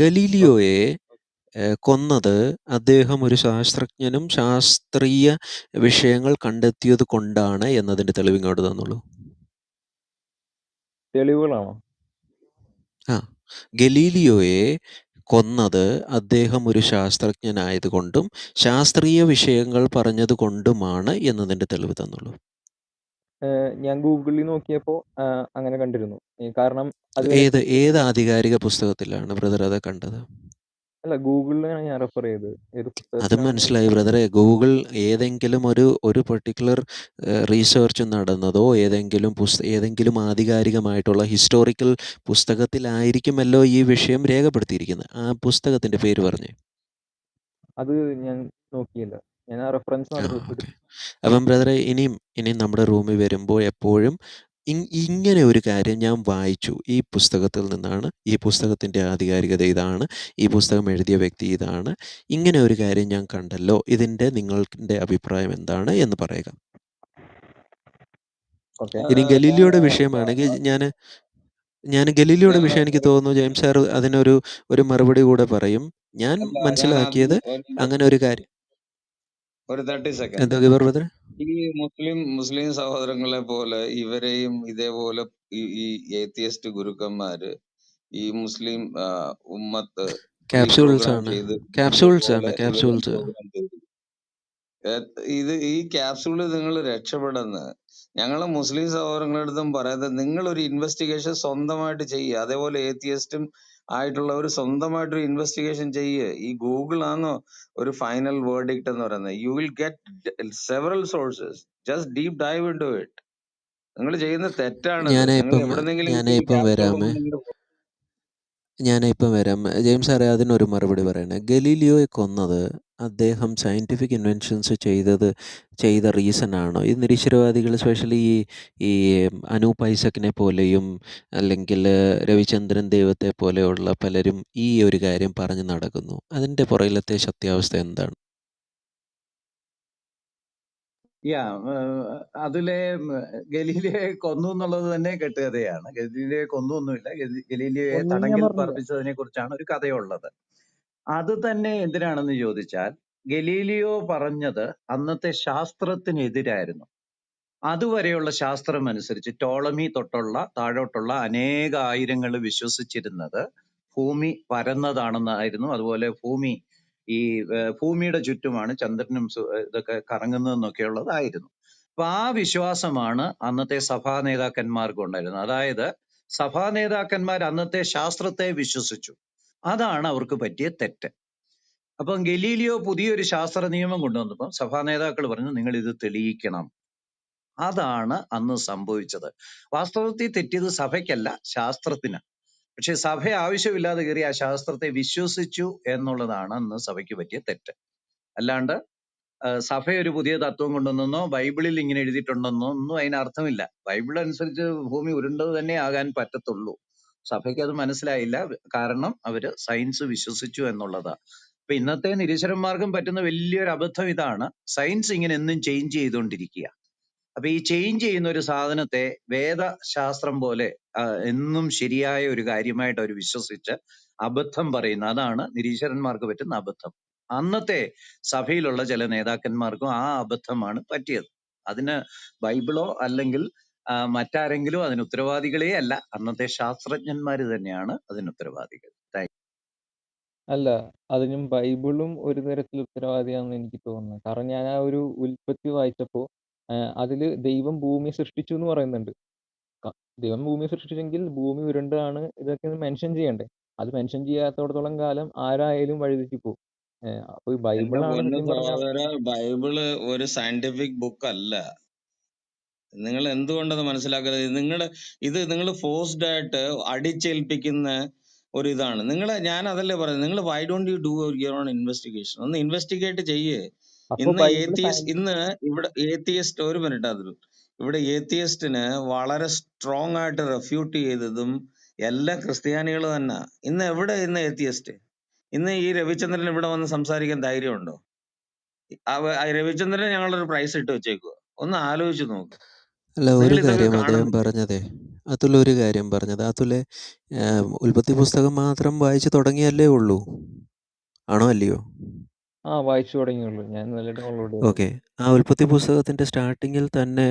ഗലീലിയോയെ കൊന്നത് അദ്ദേഹം ഒരു ശാസ്ത്രജ്ഞനും ശാസ്ത്രീയ വിഷയങ്ങൾ കണ്ടെത്തിയത് കൊണ്ടാണ് എന്നതിൻ്റെ തെളിവ് ഇങ്ങോട്ട് തന്നുള്ളൂ. തെളിവുകളാണോ? ആ, ഗലീലിയോയെ കൊന്നത് അദ്ദേഹം ഒരു ശാസ്ത്രജ്ഞനായതുകൊണ്ടും ശാസ്ത്രീയ വിഷയങ്ങൾ പറഞ്ഞത് കൊണ്ടുമാണ് എന്നതിൻ്റെ തെളിവ് തന്നുള്ളൂ. ഞാൻ ഗൂഗിളിൽ നോക്കിയപ്പോൾ അങ്ങനെ കണ്ടിരുന്നു. കാരണം ഏത് ആധികാരിക പുസ്തകത്തിലാണ് ബ്രദർ അത് കണ്ടത്? അല്ല, ഗൂഗിളിലാണ് ഞാൻ റെഫർ ചെയ്തത്. ഏത് അത് പുസ്തകത്തിലാണ്? മനസ്സിലായി ബ്രദറെ. ഗൂഗിൾ ഏതെങ്കിലും ഒരു പർട്ടിക്കുലർ റീസെർച്ച് നടന്നതോ ഏതെങ്കിലും ആധികാരികമായിട്ടുള്ള ഹിസ്റ്റോറിക്കൽ പുസ്തകത്തിലായിരിക്കുമല്ലോ ഈ വിഷയം രേഖപ്പെടുത്തിയിരിക്കുന്നത്. ആ പുസ്തകത്തിൻ്റെ പേര് പറഞ്ഞേ. അത് ഞാൻ നോക്കിയില്ല. ഞാൻ ആ റെഫറൻസ് ഓക്കെ. അപ്പം ബ്രദറെ ഇനിയും നമ്മുടെ റൂമിൽ വരുമ്പോൾ എപ്പോഴും ഇങ്ങനെ ഒരു കാര്യം ഞാൻ വായിച്ചു, ഈ പുസ്തകത്തിൽ നിന്നാണ്, ഈ പുസ്തകത്തിൻ്റെ ആധികാരികത ഇതാണ്, ഈ പുസ്തകം എഴുതിയ വ്യക്തി ഇതാണ്, ഇങ്ങനെ ഒരു കാര്യം ഞാൻ കണ്ടല്ലോ, നിങ്ങളുടെ അഭിപ്രായം എന്താണ് എന്ന് പറയുക. ഇനി ഗലീലിയോയുടെ വിഷയമാണെങ്കിൽ ഞാൻ ഗലീലിയോയുടെ വിഷയം എനിക്ക് തോന്നുന്നു ജെയിംസ് സാർ അതിനൊരു മറുപടി കൂടെ പറയും. ഞാൻ മനസ്സിലാക്കിയത് അങ്ങനെ ഒരു കാര്യം. ഒരു 30 സെക്കൻഡ്. എന്താ ഗിബർ ബ്രദർ? ഈ മുസ്ലിം സഹോദരങ്ങളെ പോലെ ഇവരെയും ഇതേപോലെ ഈ ഏത്തിയസ്റ്റ് ഗുരുക്കന്മാര് ഈ മുസ്ലിം ഉമ്മത്ത് ക്യാപ്സ്യൂൾസ് റീപ്രോഗ്രാം ആണ്. ചെയ്ത് ക്യാപ്സ്യൂൾസ് ഇവരെ ക്യാപ്സ്യൂൾസ്. പ്രോഗ്രാം ചെയ്തു. ഈ ക്യാപ്സൂള് നിങ്ങൾ രക്ഷപ്പെടുന്നത്. ഞങ്ങള് മുസ്ലിം സഹോദരങ്ങളുടെ അടുത്തും പറയുന്നത് നിങ്ങൾ ഒരു ഇൻവെസ്റ്റിഗേഷൻ സ്വന്തമായിട്ട് ചെയ്യുക. അതേപോലെ ഏത്തിയസ്റ്റും ആയിട്ടുള്ളവർ സ്വന്തമായിട്ടൊരു ഇൻവെസ്റ്റിഗേഷൻ ചെയ്യുക. ഈ ഗൂഗിൾ ആണോ ഒരു ഫൈനൽ വേർഡിക്റ്റ് എന്ന് പറയുന്നത്? You will get several sources. Just deep dive into it. നിങ്ങൾ ചെയ്യുന്ന തെറ്റാണിത്. നിങ്ങൾ എവിടെന്നെങ്കിലും ഞാനിപ്പം വരാം. ജെയിംസ് സാറേ, അതിനൊരു മറുപടി പറയണേ. ഗലീലിയോയെ കൊന്നത് അദ്ദേഹം സയൻറ്റിഫിക് ഇൻവെൻഷൻസ് ചെയ്ത റീസൺ ആണോ? ഈ നിരീശ്വരവാദികൾ, സ്പെഷ്യലി ഈ അനൂപ് ഐസക്കിനെ പോലെയും അല്ലെങ്കിൽ രവിചന്ദ്രൻ ദൈവത്തെ പോലെയുള്ള പലരും ഈ ഒരു കാര്യം പറഞ്ഞു നടക്കുന്നു. അതിൻ്റെ പുറകിലത്തെ സത്യാവസ്ഥ എന്താണ്? അതിലെ ഗലീലിയെ കൊന്നു എന്നുള്ളത് തന്നെ കെട്ടുകഥയാണ്. ഗലീലിയെ കൊന്നൊന്നുമില്ല. ഗലീലിയെ തടങ്കിൽ പാർപ്പിച്ചതിനെ കുറിച്ചാണ് ഒരു കഥയുള്ളത്. അത് തന്നെ എന്തിനാണെന്ന് ചോദിച്ചാൽ, ഗലീലിയോ പറഞ്ഞത് അന്നത്തെ ശാസ്ത്രത്തിനെതിരായിരുന്നു. അതുവരെയുള്ള ശാസ്ത്രം അനുസരിച്ച് ടോളമി തൊട്ടുള്ള താഴോട്ടുള്ള അനേക ആയിരങ്ങൾ വിശ്വസിച്ചിരുന്നത് ഭൂമി പരന്നതാണെന്നായിരുന്നു. അതുപോലെ ഭൂമിയുടെ ചുറ്റുമാണ് ചന്ദ്രനും ഇതൊക്കെ കറങ്ങുന്നതെന്നൊക്കെ ഉള്ളതായിരുന്നു. അപ്പൊ ആ വിശ്വാസമാണ് അന്നത്തെ സഭാ നേതാക്കന്മാർക്ക് ഉണ്ടായിരുന്നത്. അതായത് സഭാ നേതാക്കന്മാർ അന്നത്തെ ശാസ്ത്രത്തെ വിശ്വസിച്ചു. അതാണ് അവർക്ക് പറ്റിയ തെറ്റ്. അപ്പം ഗലീലിയോ പുതിയൊരു ശാസ്ത്ര നിയമം കൊണ്ടുവന്നപ്പം സഭാ നേതാക്കൾ പറഞ്ഞു, നിങ്ങൾ ഇത് തെളിയിക്കണം. അതാണ് അന്ന് സംഭവിച്ചത്. വാസ്തവത്തിൽ തെറ്റിയത് സഭയ്ക്കല്ല, ശാസ്ത്രത്തിന്. പക്ഷെ സഭ ആവശ്യമില്ലാതെ കയറി ആ ശാസ്ത്രത്തെ വിശ്വസിച്ചു എന്നുള്ളതാണ് അന്ന് സഭയ്ക്ക് പറ്റിയ തെറ്റ്. അല്ലാണ്ട് സഭ ഒരു പുതിയ തത്വം കൊണ്ടുവന്നെന്നോ ബൈബിളിൽ ഇങ്ങനെ എഴുതിയിട്ടുണ്ടെന്നോ ഒന്നും അതിനർത്ഥമില്ല. ബൈബിൾ അനുസരിച്ച് ഭൂമി ഉരുണ്ടത് തന്നെ ആകാൻ പറ്റത്തുള്ളൂ. സഭയ്ക്ക് അത് മനസ്സിലായില്ല. കാരണം അവര് സയൻസ് വിശ്വസിച്ചു എന്നുള്ളതാ. അപ്പൊ ഇന്നത്തെ നിരീശ്വരന്മാർക്കും പറ്റുന്ന വലിയൊരു അബദ്ധം ഇതാണ്. സയൻസ് ഇങ്ങനെ എന്നും ചേഞ്ച് ചെയ്തുകൊണ്ടിരിക്കുക. അപ്പൊ ഈ ചേഞ്ച് ചെയ്യുന്ന ഒരു സാധനത്തെ വേദശാസ്ത്രം പോലെ എന്നും ശരിയായ ഒരു കാര്യമായിട്ട് അവർ വിശ്വസിച്ച് അബദ്ധം പറയുന്ന, അതാണ് നിരീശ്വരന്മാർക്ക് പറ്റുന്ന അബദ്ധം. അന്നത്തെ സഭയിലുള്ള ചില നേതാക്കന്മാർക്കും ആ അബദ്ധമാണ് പറ്റിയത്. അതിന് ബൈബിളോ അല്ലെങ്കിൽ മറ്റാരെങ്കിലും അതിന് ഉത്തരവാദികളേ അല്ല, അന്നത്തെ ശാസ്ത്രജ്ഞന്മാർ തന്നെയാണ് അതിന് ഉത്തരവാദികൾ. അല്ല, അതിനും ബൈബിളും ഒരു തരത്തിൽ ഉത്തരവാദിയാണെന്ന് എനിക്ക് തോന്നുന്നത്. കാരണം ഞാൻ ആ ഒരു ഉൽപ്പത്തി വായിച്ചപ്പോൾ അതിൽ ദൈവം ഭൂമി സൃഷ്ടിച്ചു എന്ന് പറയുന്നുണ്ട്. ദൈവം ഭൂമി സൃഷ്ടിച്ചെങ്കിൽ ഭൂമി ഉരുണ്ടാണ്, ഇതൊക്കെ മെൻഷൻ ചെയ്യണ്ടേ. അത് മെൻഷൻ ചെയ്യാത്തടത്തോളം കാലം ആരായാലും വഴിതെറ്റിപ്പോവും. അപ്പൊ ഈ എന്റെ ബൈബിളാണ് പൊന്ന് സത്യം പറഞ്ഞ സഹോദര, ബൈബിള് ഒരു സയന്റിഫിക് ബുക്ക് അല്ല. നിങ്ങൾ എന്തുകൊണ്ടത് മനസ്സിലാക്കരുത്? നിങ്ങൾ ഫോഴ്സ്ഡ് ആയിട്ട് അടിച്ചേൽപ്പിക്കുന്ന ഒരു ഇതാണ്. ഞാൻ അതല്ലേ പറയുന്നത്, നിങ്ങൾ why don't you do your own investigation? ഒന്ന് ഇൻവെസ്റ്റിഗേറ്റ് ചെയ്യേ. അപ്പൊ ബൈബിൾ ഇന്ന് ഇവിടെ ഏത്തിയസ്റ്റ്, ഒരു മിനിറ്റ് അതിൽ, ഇവിടെ ഏത്തിയസ്റ്റിന് വളരെ സ്ട്രോങ് ആയിട്ട് റെഫ്യൂട്ട് ചെയ്തതും എല്ലാ ക്രിസ്ത്യാനികൾ തന്നെ. ഇന്ന് ഏത്തിയസ്റ്റ്, ഇന്ന് ഈ രവിചന്ദ്രൻ ഇവിടെ വന്ന് സംസാരിക്കാൻ ധൈര്യമുണ്ടോ? രവിചന്ദ്രൻ ഞങ്ങളൊരു പ്രൈസ് ഇട്ട് വെച്ചേക്കുക. ഒന്ന് ആലോചിച്ച് നോക്ക്. അല്ല, ഒരു നിങ്ങൾ ഇതൊക്കെ കാര്യം അദ്ദേഹം കാണുന്നില്ലേ? പറഞ്ഞതേ, അതുലൊരു കാര്യം പറഞ്ഞത്, അതുലെ ഉൽപ്പത്തി പുസ്തകം മാത്രം വായിച്ചു തുടങ്ങിയല്ലേ ഉള്ളൂ, ആണോ അല്ലയോ? വായിച്ചു തുടങ്ങിയുള്ളൂ. ഞാൻ നല്ല ഡൗൺലോഡ് ചെയ്തു. ഓക്കെ. ആ ഉൽപ്പത്തി പുസ്തകത്തിൻ്റെ സ്റ്റാർട്ടിങ്ങിൽ തന്നെ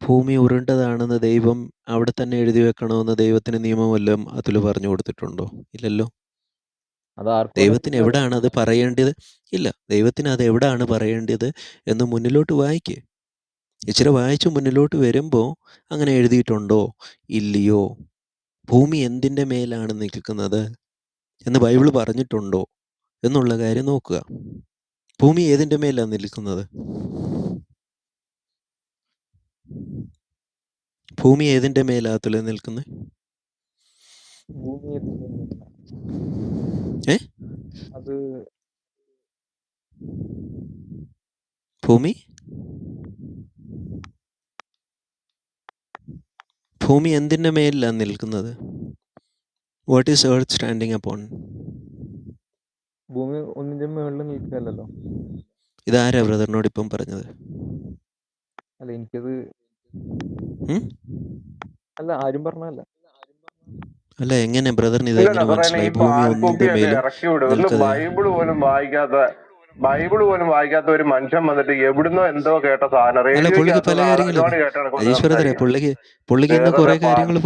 ഭൂമി ഉരുണ്ടതാണെന്ന് ദൈവം അവിടെ തന്നെ എഴുതി വെക്കണമെന്ന് ദൈവത്തിന് നിയമം വല്ലതും അതിൽ പറഞ്ഞു കൊടുത്തിട്ടുണ്ടോ? ഇല്ലല്ലോ. അത് ആർക്കും ദൈവത്തിന് എവിടാണ് അത് പറയേണ്ടത്? ഇല്ല, ദൈവത്തിന് അത് എവിടാണ് പറയേണ്ടത് എന്ന് മുന്നിലോട്ട് വായിക്കേ. ഇച്ചിരി വായിച്ച് മുന്നിലോട്ട് വരുമ്പോൾ അങ്ങനെ എഴുതിയിട്ടുണ്ടോ ഇല്ലയോ, ഭൂമി എന്തിൻ്റെ മേലാണ് നിൽക്കുന്നത് എന്ന് ബൈബിൾ പറഞ്ഞിട്ടുണ്ടോ എന്നുള്ള കാര്യം നോക്കുക. ഭൂമി ഏതിൻ്റെ മേലാണ് നിൽക്കുന്നത്? ഭൂമി ഏതിൻ്റെ മേലാത്തുല നിൽക്കുന്നത്? ഭൂമി അത് ഭൂമി ഭൂമി എന്തിൻ്റെ മേലിലാണ് നിൽക്കുന്നത്? What is earth standing upon? ഭൂമി ഒന്നിന്റെ മുകളിൽ നിൽക്കുകയല്ലോ. ഇതാരാ ബ്രദറിനോട് ഇപ്പം പറഞ്ഞത്? അല്ല, എനിക്കത് അല്ല, ആരും പറഞ്ഞല്ല. അല്ല, എങ്ങനെ ബ്രദറിന് ഇതെങ്ങനെ മനസ്സിലായി ഭൂമി ഒന്നിന്റെ മേലും നിൽക്കുന്നത്? ബൈബിള് പോലും വായിക്കാത്ത ഒരു മനുഷ്യൻ വന്നിട്ട് എവിടുന്നോ എന്തോ കേട്ട സാധനം അല്ല, പുള്ളിക്ക് റേഡിയോയ്ക്കകത്ത് പല കാര്യങ്ങളും, അജീഷ് ബ്രദറെ, പുള്ളിക്ക് ഇന്ന് കുറേ കാര്യങ്ങൾ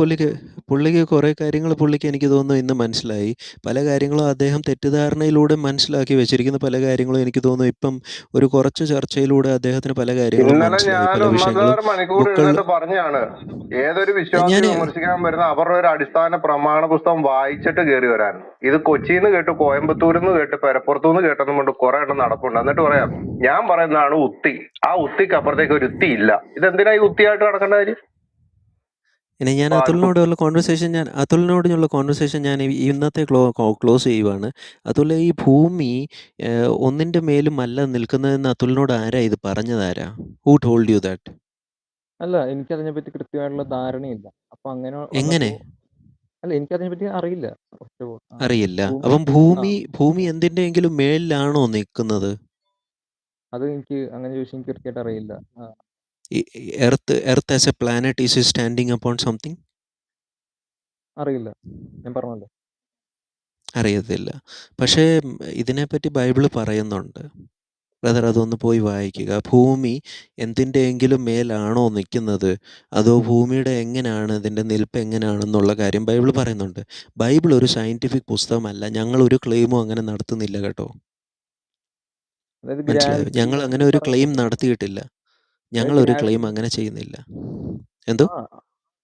പുള്ളിക്ക് എനിക്ക് തോന്നുന്നു ഇന്ന് മനസ്സിലായി. പല കാര്യങ്ങളും അദ്ദേഹം തെറ്റിദ്ധാരണയിലൂടെ മനസ്സിലാക്കി വെച്ചിരിക്കുന്ന പല കാര്യങ്ങളും എനിക്ക് തോന്നുന്നു ഇപ്പം ഒരു കുറച്ച് ചർച്ചയിലൂടെ അദ്ദേഹത്തിന് പല കാര്യങ്ങളും ഇന്നലെ മനസ്സിലായി. ഞാൻ പല വിഷയങ്ങളും 1.5 മണിക്കൂർ ബുക്കുകളിൽ ഇരുന്നിട്ട് പറഞ്ഞാണ്, ഏതൊരു വിശ്വാസി ഞാൻ വിമർശിക്കാൻ വരുന്ന അവരുടെ ഒരു അടിസ്ഥാന പ്രമാണ പുസ്തകം വായിച്ചിട്ട് കയറി വരാൻ. ഇത് കൊച്ചിയിൽ നിന്ന് കേട്ടു, കോയമ്പത്തൂരിൽ നിന്ന് കേട്ട്, പെരപ്പുറത്തുനിന്ന് കേട്ടെന്നും കൊണ്ട് കുറെ എണ്ണം നടപ്പുണ്ട്. എന്നിട്ട് പറയാം ഞാൻ പറയുന്നതാണ് ഉത്തി, ആ ഉത്തിക്ക് അപ്പുറത്തേക്ക് ഒരു ഉത്തി ഇല്ല. ഇതെന്തിനാ ഈ ഉത്തിയായിട്ട് നടക്കേണ്ട കാര്യം? ഇനി ഞാൻ അതുലിനോടുള്ള കോൺവെർസേഷൻ ഞാൻ ഇന്നത്തെ ക്ലോസ് ചെയ്യുവാണ്. അതുപോലെ ഈ ഭൂമി ഒന്നിൻ്റെ മേലും അല്ല നിൽക്കുന്നതെന്ന് അതുലിനോട് ആരാ ഇത് പറഞ്ഞതാരാ? Who told you that? അല്ല, എനിക്കതിനെ പറ്റി കൃത്യമായിട്ടുള്ള ധാരണയില്ല. അപ്പൊ അങ്ങനെ എങ്ങനെ? അല്ല, എനിക്കതിനെ പറ്റി അറിയില്ല. അറിയില്ല. അപ്പം ഭൂമി എന്തിൻ്റെയെങ്കിലും മേലിലാണോ നിൽക്കുന്നത്? അത് എനിക്ക് അങ്ങനെ ചോദിച്ചാൽ എനിക്ക് കൃത്യമായിട്ട് അറിയില്ല. Earth as A planet is standing upon something? അറിയില്ല, ഞാൻ പറഞ്ഞല്ലോ. അറിയത്തില്ല. പക്ഷേ ഇതിനെപ്പറ്റി ബൈബിള് പറയുന്നുണ്ട്. ബ്രദർ, അതൊന്ന് പോയി വായിക്കുക. ഭൂമി എന്തിൻ്റെയെങ്കിലും മേലാണോ നിൽക്കുന്നത്, അതോ ഭൂമിയുടെ എങ്ങനെയാണ് ഇതിൻ്റെ നിൽപ്പ് എങ്ങനെയാണെന്നുള്ള കാര്യം ബൈബിൾ പറയുന്നുണ്ട്. ബൈബിൾ ഒരു സയൻറ്റിഫിക് പുസ്തകമല്ല. ഞങ്ങളൊരു ക്ലെയിമും അങ്ങനെ നടത്തുന്നില്ല കേട്ടോ. മനസ്സിലായോ? ഞങ്ങൾ അങ്ങനെ ഒരു ക്ലെയിം നടത്തിയിട്ടില്ല. ഞങ്ങളൊരു ക്ലെയിം അങ്ങനെ ചെയ്യുന്നില്ല. എന്തോ?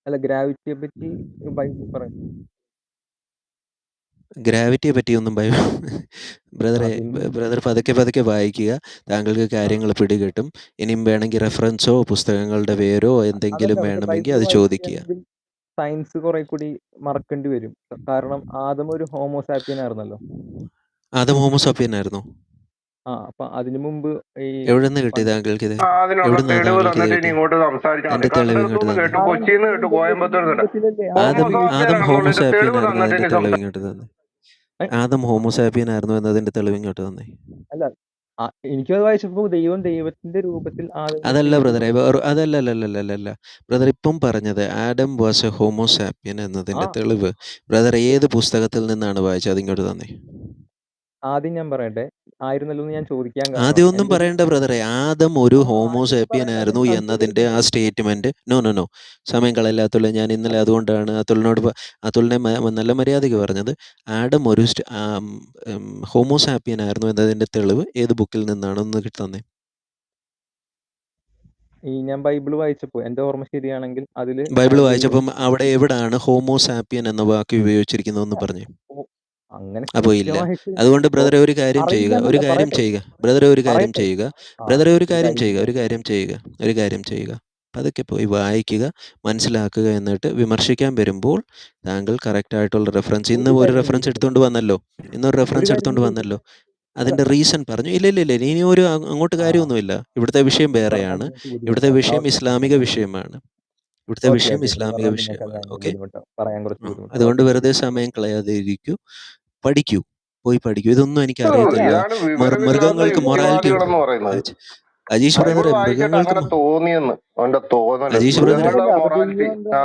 അല്ല, ഗ്രാവിറ്റിയെ പറ്റി ബൈബിൾ പറയും. ഗ്രാവിറ്റിയെ പറ്റിയൊന്നും ബ്രദർ പതുക്കെ വായിക്കുക. താങ്കൾക്ക് കാര്യങ്ങൾ പിടികിട്ടും. ഇനിയും വേണമെങ്കിൽ റെഫറൻസോ പുസ്തകങ്ങളുടെ പേരോ എന്തെങ്കിലും വേണമെങ്കിൽ അത് ചോദിക്കുക. സയൻസ് കുറെ കൂടി മറക്കേണ്ടി വരും. കാരണം ആദം ഒരു ഹോമോസാപ്പിയൻ ആയിരുന്നല്ലോ. ആദം ഹോമോസാപ്പിയൻ ആയിരുന്നോ? അപ്പൊ അതിനു മുമ്പ് എവിടെ നിന്ന് കിട്ടി താങ്കൾക്ക് ഇത്? എന്റെ തെളിവ് ഇങ്ങോട്ട് തന്നെ. ആദം ഹോമോസാപ്പിയൻ ആയിരുന്നു അതിന്റെ തെളിവ് ഇങ്ങോട്ട് തന്നെ. ആദം ഹോമോസാപ്പിയൻ ആയിരുന്നു എന്നതിന്റെ തെളിവ് ഇങ്ങോട്ട് തന്നെ. അല്ല, എനിക്കത് വായിച്ചപ്പോ ദൈവത്തിന്റെ രൂപത്തിൽ അതല്ല ബ്രദറെ, അതല്ല ബ്രദർ ഇപ്പം പറഞ്ഞത് ആഡം വാസ് എ ഹോമോസാപ്പിയൻ എന്നതിന്റെ തെളിവ് ബ്രദർ ഏത് പുസ്തകത്തിൽ നിന്നാണ് വായിച്ചത്? അതിങ്ങോട്ട് തന്നെ. ആദ്യം ഞാൻ പറയട്ടെ, ആയിരുന്നല്ലോ എന്ന് ഞാൻ ചോദിക്കാൻ കാരണം ആദ്യം ഒന്നും എൻ്റെ ഒരു പറയണ്ട ബ്രദറെ. ആദം ഒരു ആ ഹോമോസാപ്പിയൻ പറയണ്ട, ആയിരുന്നു അതിന് എന്നതിന്റെ ആ സംശയമില്ല. സ്റ്റേറ്റ്മെന്റ് നോ സമയം കളയില്ലാത്തുള്ള ഞാൻ ഇന്നലെ അതുകൊണ്ടാണ് അതുലിനെ നല്ല മര്യാദയ്ക്ക് പറഞ്ഞത്. ആഡം ഒരു ഹോമോസാപ്പിയൻ ആയിരുന്നു എന്നതിന്റെ തെളിവ് ഏത് ബുക്കിൽ നിന്നാണെന്ന് തന്നെ? ഞാൻ ബൈബിൾ വായിച്ചപ്പോൾ എൻ്റെ ഓർമ്മ ശരിയാണെങ്കിൽ അതില് ബൈബിൾ ദൈവം വായിച്ചപ്പം അവിടെ എവിടാണ് ഹോമോസാപ്പിയൻ എന്ന വാക്ക് ഉപയോഗിച്ചിരിക്കുന്നതെന്ന് പറഞ്ഞു? അങ്ങനെ അപ്പോൾ ഇല്ല. കൃത്യമായിട്ട് അതുകൊണ്ട് ബ്രദറെ ഒരു കാര്യം ചെയ്യുക, അറിയില്ലെന്നല്ല, ബ്രദറെ ഒരു കാര്യം പറയട്ടെ. ചെയ്യുക. പതുക്കെ പോയി വായിക്കുക, മനസ്സിലാക്കുക, എന്നിട്ട് വിമർശിക്കാൻ വരുമ്പോൾ താങ്കൾ കറക്റ്റ് ആയിട്ടുള്ള റെഫറൻസ്, ഇന്ന് ഒരു ഒരു കാര്യം റെഫറൻസ് ചോദിക്കട്ടെ, എടുത്തുകൊണ്ട് വന്നല്ലോ, ചോദിക്കട്ടെ. അതിന്റെ റീസൺ പറഞ്ഞു. ഇല്ല ഇനി ഒരു അങ്ങോട്ട് ആ കാര്യമൊന്നുമില്ല. ഇവിടുത്തെ വിഷയം പറഞ്ഞാൽ വേറെയാണ്. നിങ്ങൾക്ക് ഇവിടുത്തെ ബുദ്ധിമുട്ടാണ്. വിഷയം ഓക്കെ ഇസ്ലാമിക വിഷയമാണ്. ഇവിടുത്തെ ഓക്കെ വിഷയം ഓക്കെ ഇസ്ലാമിക പറഞ്ഞാൽ നിങ്ങൾക്ക് വിഷയമാണ്. അത് ഓക്കെ, ബുദ്ധിമുട്ടാണ്, പറയാൻ കുറച്ച് ബുദ്ധിമുട്ടാണ്. അതുകൊണ്ട് ഓക്കെ വെറുതെ സമയം കളയാതെ ഇരിക്കൂ, പഠിക്കൂ, പോയി പഠിക്കൂ. ഇതൊന്നും എനിക്ക് അറിയത്തില്ല. ഇതാണ് വിവരമില്ലാത്ത മൃഗങ്ങൾക്ക് മൊറാലിറ്റി യുക്തിവാദികൾ എന്ന് പറയുന്നത്. അജീഷ് ബൈബിൾ ബ്രദറെ, വായിച്ചിട്ട് അങ്ങനെ തോന്നിയെന്ന് അവന്റെ തോന്നല്. അജീഷ് ബ്രദറെ, മൃഗങ്ങളുടെ അങ്ങനെയല്ല, അത് മൊറാലിറ്റി. ദൈവം എന്താ ആ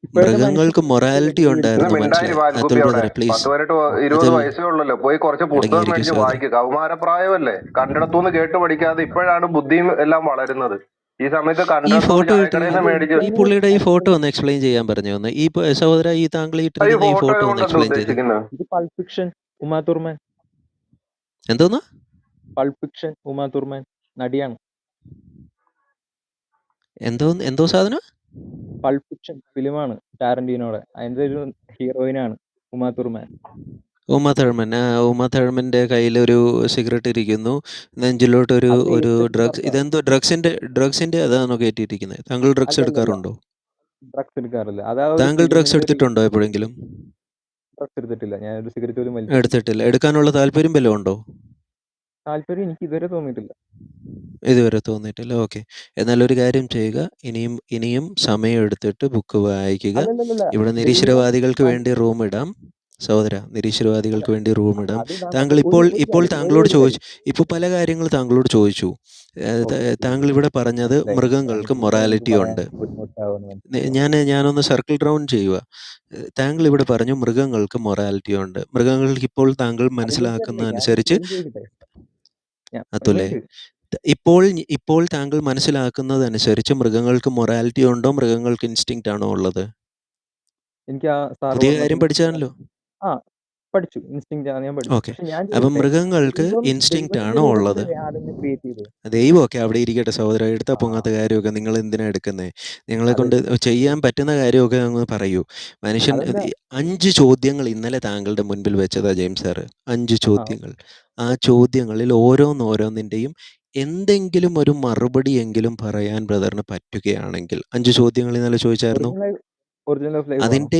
ഇപ്പോഴത്തെ മൃഗങ്ങൾക്ക് മനുഷ്യർക്ക് മൊറാലിറ്റി ഇന്ന് ഉണ്ടായിരുന്നു മിണ്ടായി മനസ്സിലായി. അതുൽ വാൽകുപ്പി അവിടെ ബ്രദറെ പ്ലീസ്. 10-20 വയസ്സേ ഉള്ളല്ലോ. പോയി കുറച്ച് പുസ്തകം അടങ്ങിയിരിക്കും മേടിച്ച് സഹോദര. വായിക്കുക. കൗമാരപ്രായമല്ലേ, കണ്ടിടത്തുനിന്ന് കേട്ട് പഠിക്കാതെ ഇപ്പോഴാണ് ബുദ്ധിയും എല്ലാം വളരുന്നത്. ഈ സമയത്ത് ഈ കണ്ടിടത്തുനിന്ന് ഫോട്ടോ ചായക്കടയിൽ നിന്ന് മേടിച്ച് ഈ പുള്ളിയുടെ ഈ ഫോട്ടോ ഒന്ന് എക്സ്പ്ലെയിൻ ചെയ്യാൻ പറഞ്ഞു ഒന്ന്. സഹോദര, ഈ താങ്കൾ ഈ ഇട്ടിരിക്കുന്ന ഈ ഫോട്ടോ ഫോട്ടോ ഒന്ന് കൊണ്ട് എന്താ എക്സ്പ്ലെയിൻ ചെയ്ത്. ഉദ്ദേശിക്കുന്നത്? ഇത് പൾപ്പ് ഫിക്ഷൻ ഉമാ തുർമാൻ, എന്തോന്ന്? പൾപ്പ് ഫിക്ഷൻ ഉമാ തുർമാൻ നടിയാണ്. എന്തോ സാധനം? പൾപ്പ് ഫിക്ഷൻ ഫിലിമാണ് ടാരന്റീനോടെ, അതിന്റെ ഒരു ഹീറോയിനാണ് ഉമാ തുർമാൻ. ഉമ തഴമന്റെ കയ്യിൽ ഒരു സിഗരറ്റ് ഇരിക്കുന്നു, നെഞ്ചിലോട്ട് ഒരു അത് ഒരു എയ്ഡ്സ് ഡ്രഗ്സ്. വർക്കാണ്. ഇതെന്തോ ഡ്രഗ്സിന്റെ അതാണോ കയറ്റിയിരിക്കുന്നത്? താങ്കൾ ഡ്രഗ്സ് അല്ലല്ല, എടുക്കാറുണ്ടോ? ഡ്രഗ്സ് എടുക്കാറില്ല. അതാ ഒരു താങ്കൾ ഡ്രഗ്സ് ഫിലിമിന്റെ എടുത്തിട്ടുണ്ടോ എപ്പോഴെങ്കിലും? ഡ്രഗ്സ് എടുത്തിട്ടില്ല. ഞാൻ ഒരു സിഗരറ്റ് പോലും വലിച്ചിട്ടില്ല. എടുത്തിട്ടില്ല. എടുക്കാനുള്ള താല്പര്യം വല്ലതും ഉണ്ടോ? താല്പര്യം എനിക്ക് ഇതുവരെ തോന്നിയിട്ടില്ല. ഇതുവരെ തോന്നിയിട്ടില്ല. ഓക്കെ, എന്നാൽ ഒരു കാര്യം ചെയ്യുക, ഇനിയും സമയം എടുത്തിട്ട് ബുക്ക് വായിക്കുക. അല്ലല്ലല്ല, ഇവിടെ ദൈവം നിരീശ്വരവാദികൾക്ക് വേണ്ടി റൂം ഇടാം സഹോദര, നിരീശ്വരവാദികൾക്ക് വേണ്ടി റൂം ഇടാം. അത് ഇടാൻ താങ്കൾ പറ്റും. ഒരു ഇപ്പോൾ കാര്യം, താങ്കളോട് ഒരു കാര്യം. ഇപ്പോൾ പല കാര്യങ്ങൾ താങ്കളോട് ചോദിച്ചു. താങ്കൾ ഇവിടെ പറഞ്ഞത് മൃഗങ്ങൾക്ക് മൊറാലിറ്റി ഉണ്ട്. ഞാനൊന്ന് സർക്കിൾ റൗണ്ട് ചെയ്യുക. താങ്കൾ ഇവിടെ പറഞ്ഞു മൃഗങ്ങൾക്ക് മൊറാലിറ്റി ഉണ്ട്. മൃഗങ്ങൾക്ക് ഇപ്പോൾ താങ്കൾ മനസ്സിലാക്കുന്ന അനുസരിച്ച് അതുല്ലേ, ഇപ്പോൾ താങ്കൾ മനസ്സിലാക്കുന്നതനുസരിച്ച് മൃഗങ്ങൾക്ക് മൊറാലിറ്റി ഉണ്ടോ, മൃഗങ്ങൾക്ക് ഇൻസ്റ്റിങ്ക്റ്റ് ആണോ ഉള്ളത്? എനിക്ക് ആ സാർ പുതിയ കാര്യം പഠിച്ചാണല്ലോ. പഠിച്ചു, ഇൻസ്റ്റിങ്ക്റ്റ് ആണ് ഞാൻ പഠിച്ചു. ഓക്കെ, പക്ഷെ ഞാൻ അപ്പം മൃഗങ്ങൾക്ക് ഇൻസ്റ്റിങ്ക്റ്റ് ആണോ ഉള്ളത്? ക്രിയേറ്റ് ചെയ്തത് ദൈവമൊക്കെ അവിടെ ഇരിക്കട്ടെ സഹോദര, എടുത്താൽ പൊങ്ങാത്ത കാര്യമൊക്കെ നിങ്ങൾ എന്തിനാ എടുക്കുന്നത്? നിങ്ങളെ കൊണ്ട് ചെയ്യാൻ പറ്റുന്ന കാര്യമൊക്കെ അങ്ങ് പറയൂ. മനുഷ്യൻ 5 ചോദ്യങ്ങൾ ഇന്നലെ താങ്കളുടെ മുൻപിൽ വെച്ചതാ ജെയിംസ് സാറ്. 5 ചോദ്യങ്ങൾ. ആ ചോദ്യങ്ങളിൽ ഓരോന്നിൻ്റെയും എന്തെങ്കിലും ഒരു മറുപടി എങ്കിലും പറയാൻ ബ്രദറിന് പറ്റുകയാണെങ്കിൽ, 5 ചോദ്യങ്ങൾ ഇന്നലെ ചോദിച്ചായിരുന്നു, അതിൻ്റെ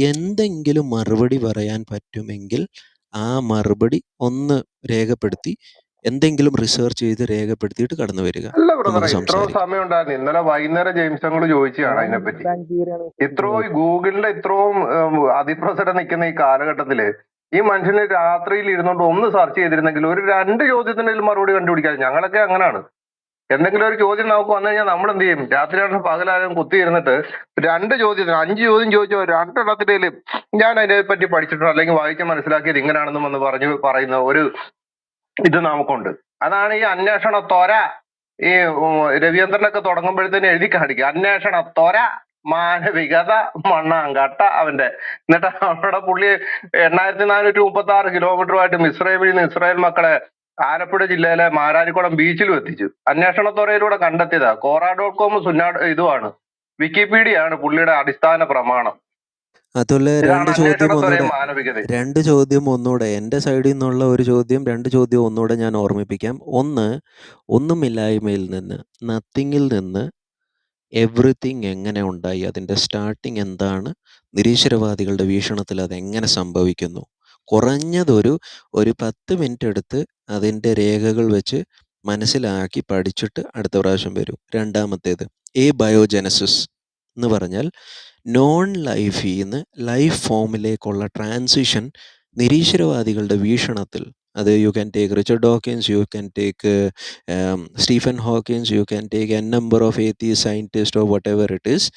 എന്തെങ്കിലും മറുപടി പറയാൻ പറ്റുമെങ്കിൽ ആ മറുപടി ഒന്ന് രേഖപ്പെടുത്തി, എന്തെങ്കിലും റിസർച്ച് ചെയ്ത് രേഖപ്പെടുത്തിയിട്ട് കടന്നു വരിക. അല്ല ബ്രദറെ, ഇത്രയും സമയം ഉണ്ടായിരുന്നു. ഇന്നലെ വൈകുന്നേരം ജെയിംസ് ഞങ്ങൾ ചോദിച്ചതാണ് അതിനെപ്പറ്റി. ഇത്രയും ഗൂഗിളിന്റെ ഇത്രയും അതിപ്രസരം നിൽക്കുന്ന ഈ കാലഘട്ടത്തില് ഈ മനുഷ്യന് രാത്രിയിൽ ഇരുന്നുകൊണ്ട് ഒന്ന് സെർച്ച് ചെയ്തിരുന്നെങ്കിൽ ഒരു 2 ചോദ്യത്തിനും മറുപടി കണ്ടുപിടിക്കാം. ഞങ്ങളൊക്കെ അങ്ങനെയാണ്. എന്തെങ്കിലും ഒരു ചോദ്യം നമുക്ക് വന്നു കഴിഞ്ഞാൽ നമ്മൾ എന്ത് ചെയ്യും? രാത്രിയാണെങ്കിലും പകലായാലും കുത്തിയിരുന്നിട്ട് 2 ചോദ്യത്തിന് 5 ചോദ്യം ചോദിച്ചോ 2 ഞാൻ അതിനെ പറ്റി പഠിച്ചിട്ടുണ്ട് അല്ലെങ്കിൽ വായിച്ച് മനസ്സിലാക്കിയത് ഇങ്ങനെയാണെന്നും എന്ന് പറയുന്ന ഒരു ഇത് നമുക്കുണ്ട്. അതാണ് ഈ അന്വേഷണ ത്വര. ഈ രവീന്ദ്രനൊക്കെ തുടങ്ങുമ്പോഴത്തേന് എഴുതി കാണിക്കുക, അന്വേഷണ ത്വര, മാനവികത, മണ്ണാങ്കട്ട അവന്റെ. എന്നിട്ട് അവിടെ പുള്ളി 8436 കിലോമീറ്ററുമായിട്ട് മിസ്രൈമിൽ നിന്ന് ഇസ്രായേൽ മക്കളെ ആലപ്പുഴ ജില്ലയിലെ മാരാരിക്കുളം ബീച്ചിലും എത്തിച്ചു. അന്വേഷണത്വരയിലൂടെ കണ്ടെത്തിയതാ. Quora.com ഇതുമാണ്, വിക്കിപീഡിയ ആണ് പുള്ളിയുടെ അടിസ്ഥാന പ്രമാണം. അതുപോലെ മാനവികത. 2 ചോദ്യം ഒന്നുകൂടെ എൻ്റെ സൈഡിൽ നിന്നുള്ള ഒരു ചോദ്യം, 2 ചോദ്യം ഒന്നുകൂടെ ഞാൻ ഓർമ്മിപ്പിക്കാം. ഒന്ന്, ഒന്നുമില്ലായ്മയിൽ നിന്ന്, നത്തിങ്ങിൽ നിന്ന് എവ്രിതിങ് എങ്ങനെ ഉണ്ടായി, അതിൻ്റെ സ്റ്റാർട്ടിങ് എന്താണ്, നിരീശ്വരവാദികളുടെ വീക്ഷണത്തിൽ അതെങ്ങനെ സംഭവിക്കുന്നു, കുറഞ്ഞതൊരു 10 മിനിറ്റ് എടുത്ത് അതിൻ്റെ രേഖകൾ വെച്ച് മനസ്സിലാക്കി പഠിച്ചിട്ട് അടുത്ത പ്രാവശ്യം വരും. രണ്ടാമത്തേത് ബയോജെനസിസ് എന്ന് പറഞ്ഞാൽ നോൺ ലൈഫിൽ നിന്ന് ലൈഫ് ഫോമിലേക്കുള്ള ട്രാൻസിഷൻ നിരീശ്വരവാദികളുടെ വീക്ഷണത്തിൽ, അത് you can take Richard Dawkins, you can take Stephen Hawkins, you can take N number of atheist scientist or whatever it is.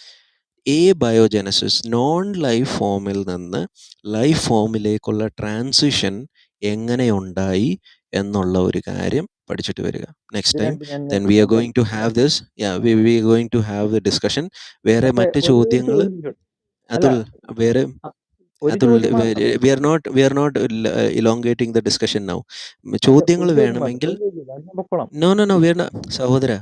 Biogenesis, non life ഫോമിൽ നിന്ന് ലൈഫ് ഫോമിലേക്കുള്ള ട്രാൻസിഷൻ എങ്ങനെയുണ്ടായി എന്നുള്ള ഒരു കാര്യം പഠിച്ചിട്ട് വരിക. നെക്സ്റ്റ് ഇത് ടൈം രണ്ടും ഞാൻ ദെൻ വി ആർ ഞാൻ going to have this we are going to have the discussion. വേറെ അപ്പൊ മറ്റ് ഒരു ചോദ്യങ്ങൾ ചോദ്യം അല്ല അതുൽ വേറെ ഒരു അതുൽ ചോദ്യം മാത്രം we are not elongating the discussion now. അല്ല ചോദ്യങ്ങൾ ഒരു ചോദ്യം മാത്രം വേണമെങ്കിൽ ഒരു ചോദ്യം ഞാൻ പൊക്കോളാം നോ സഹോദര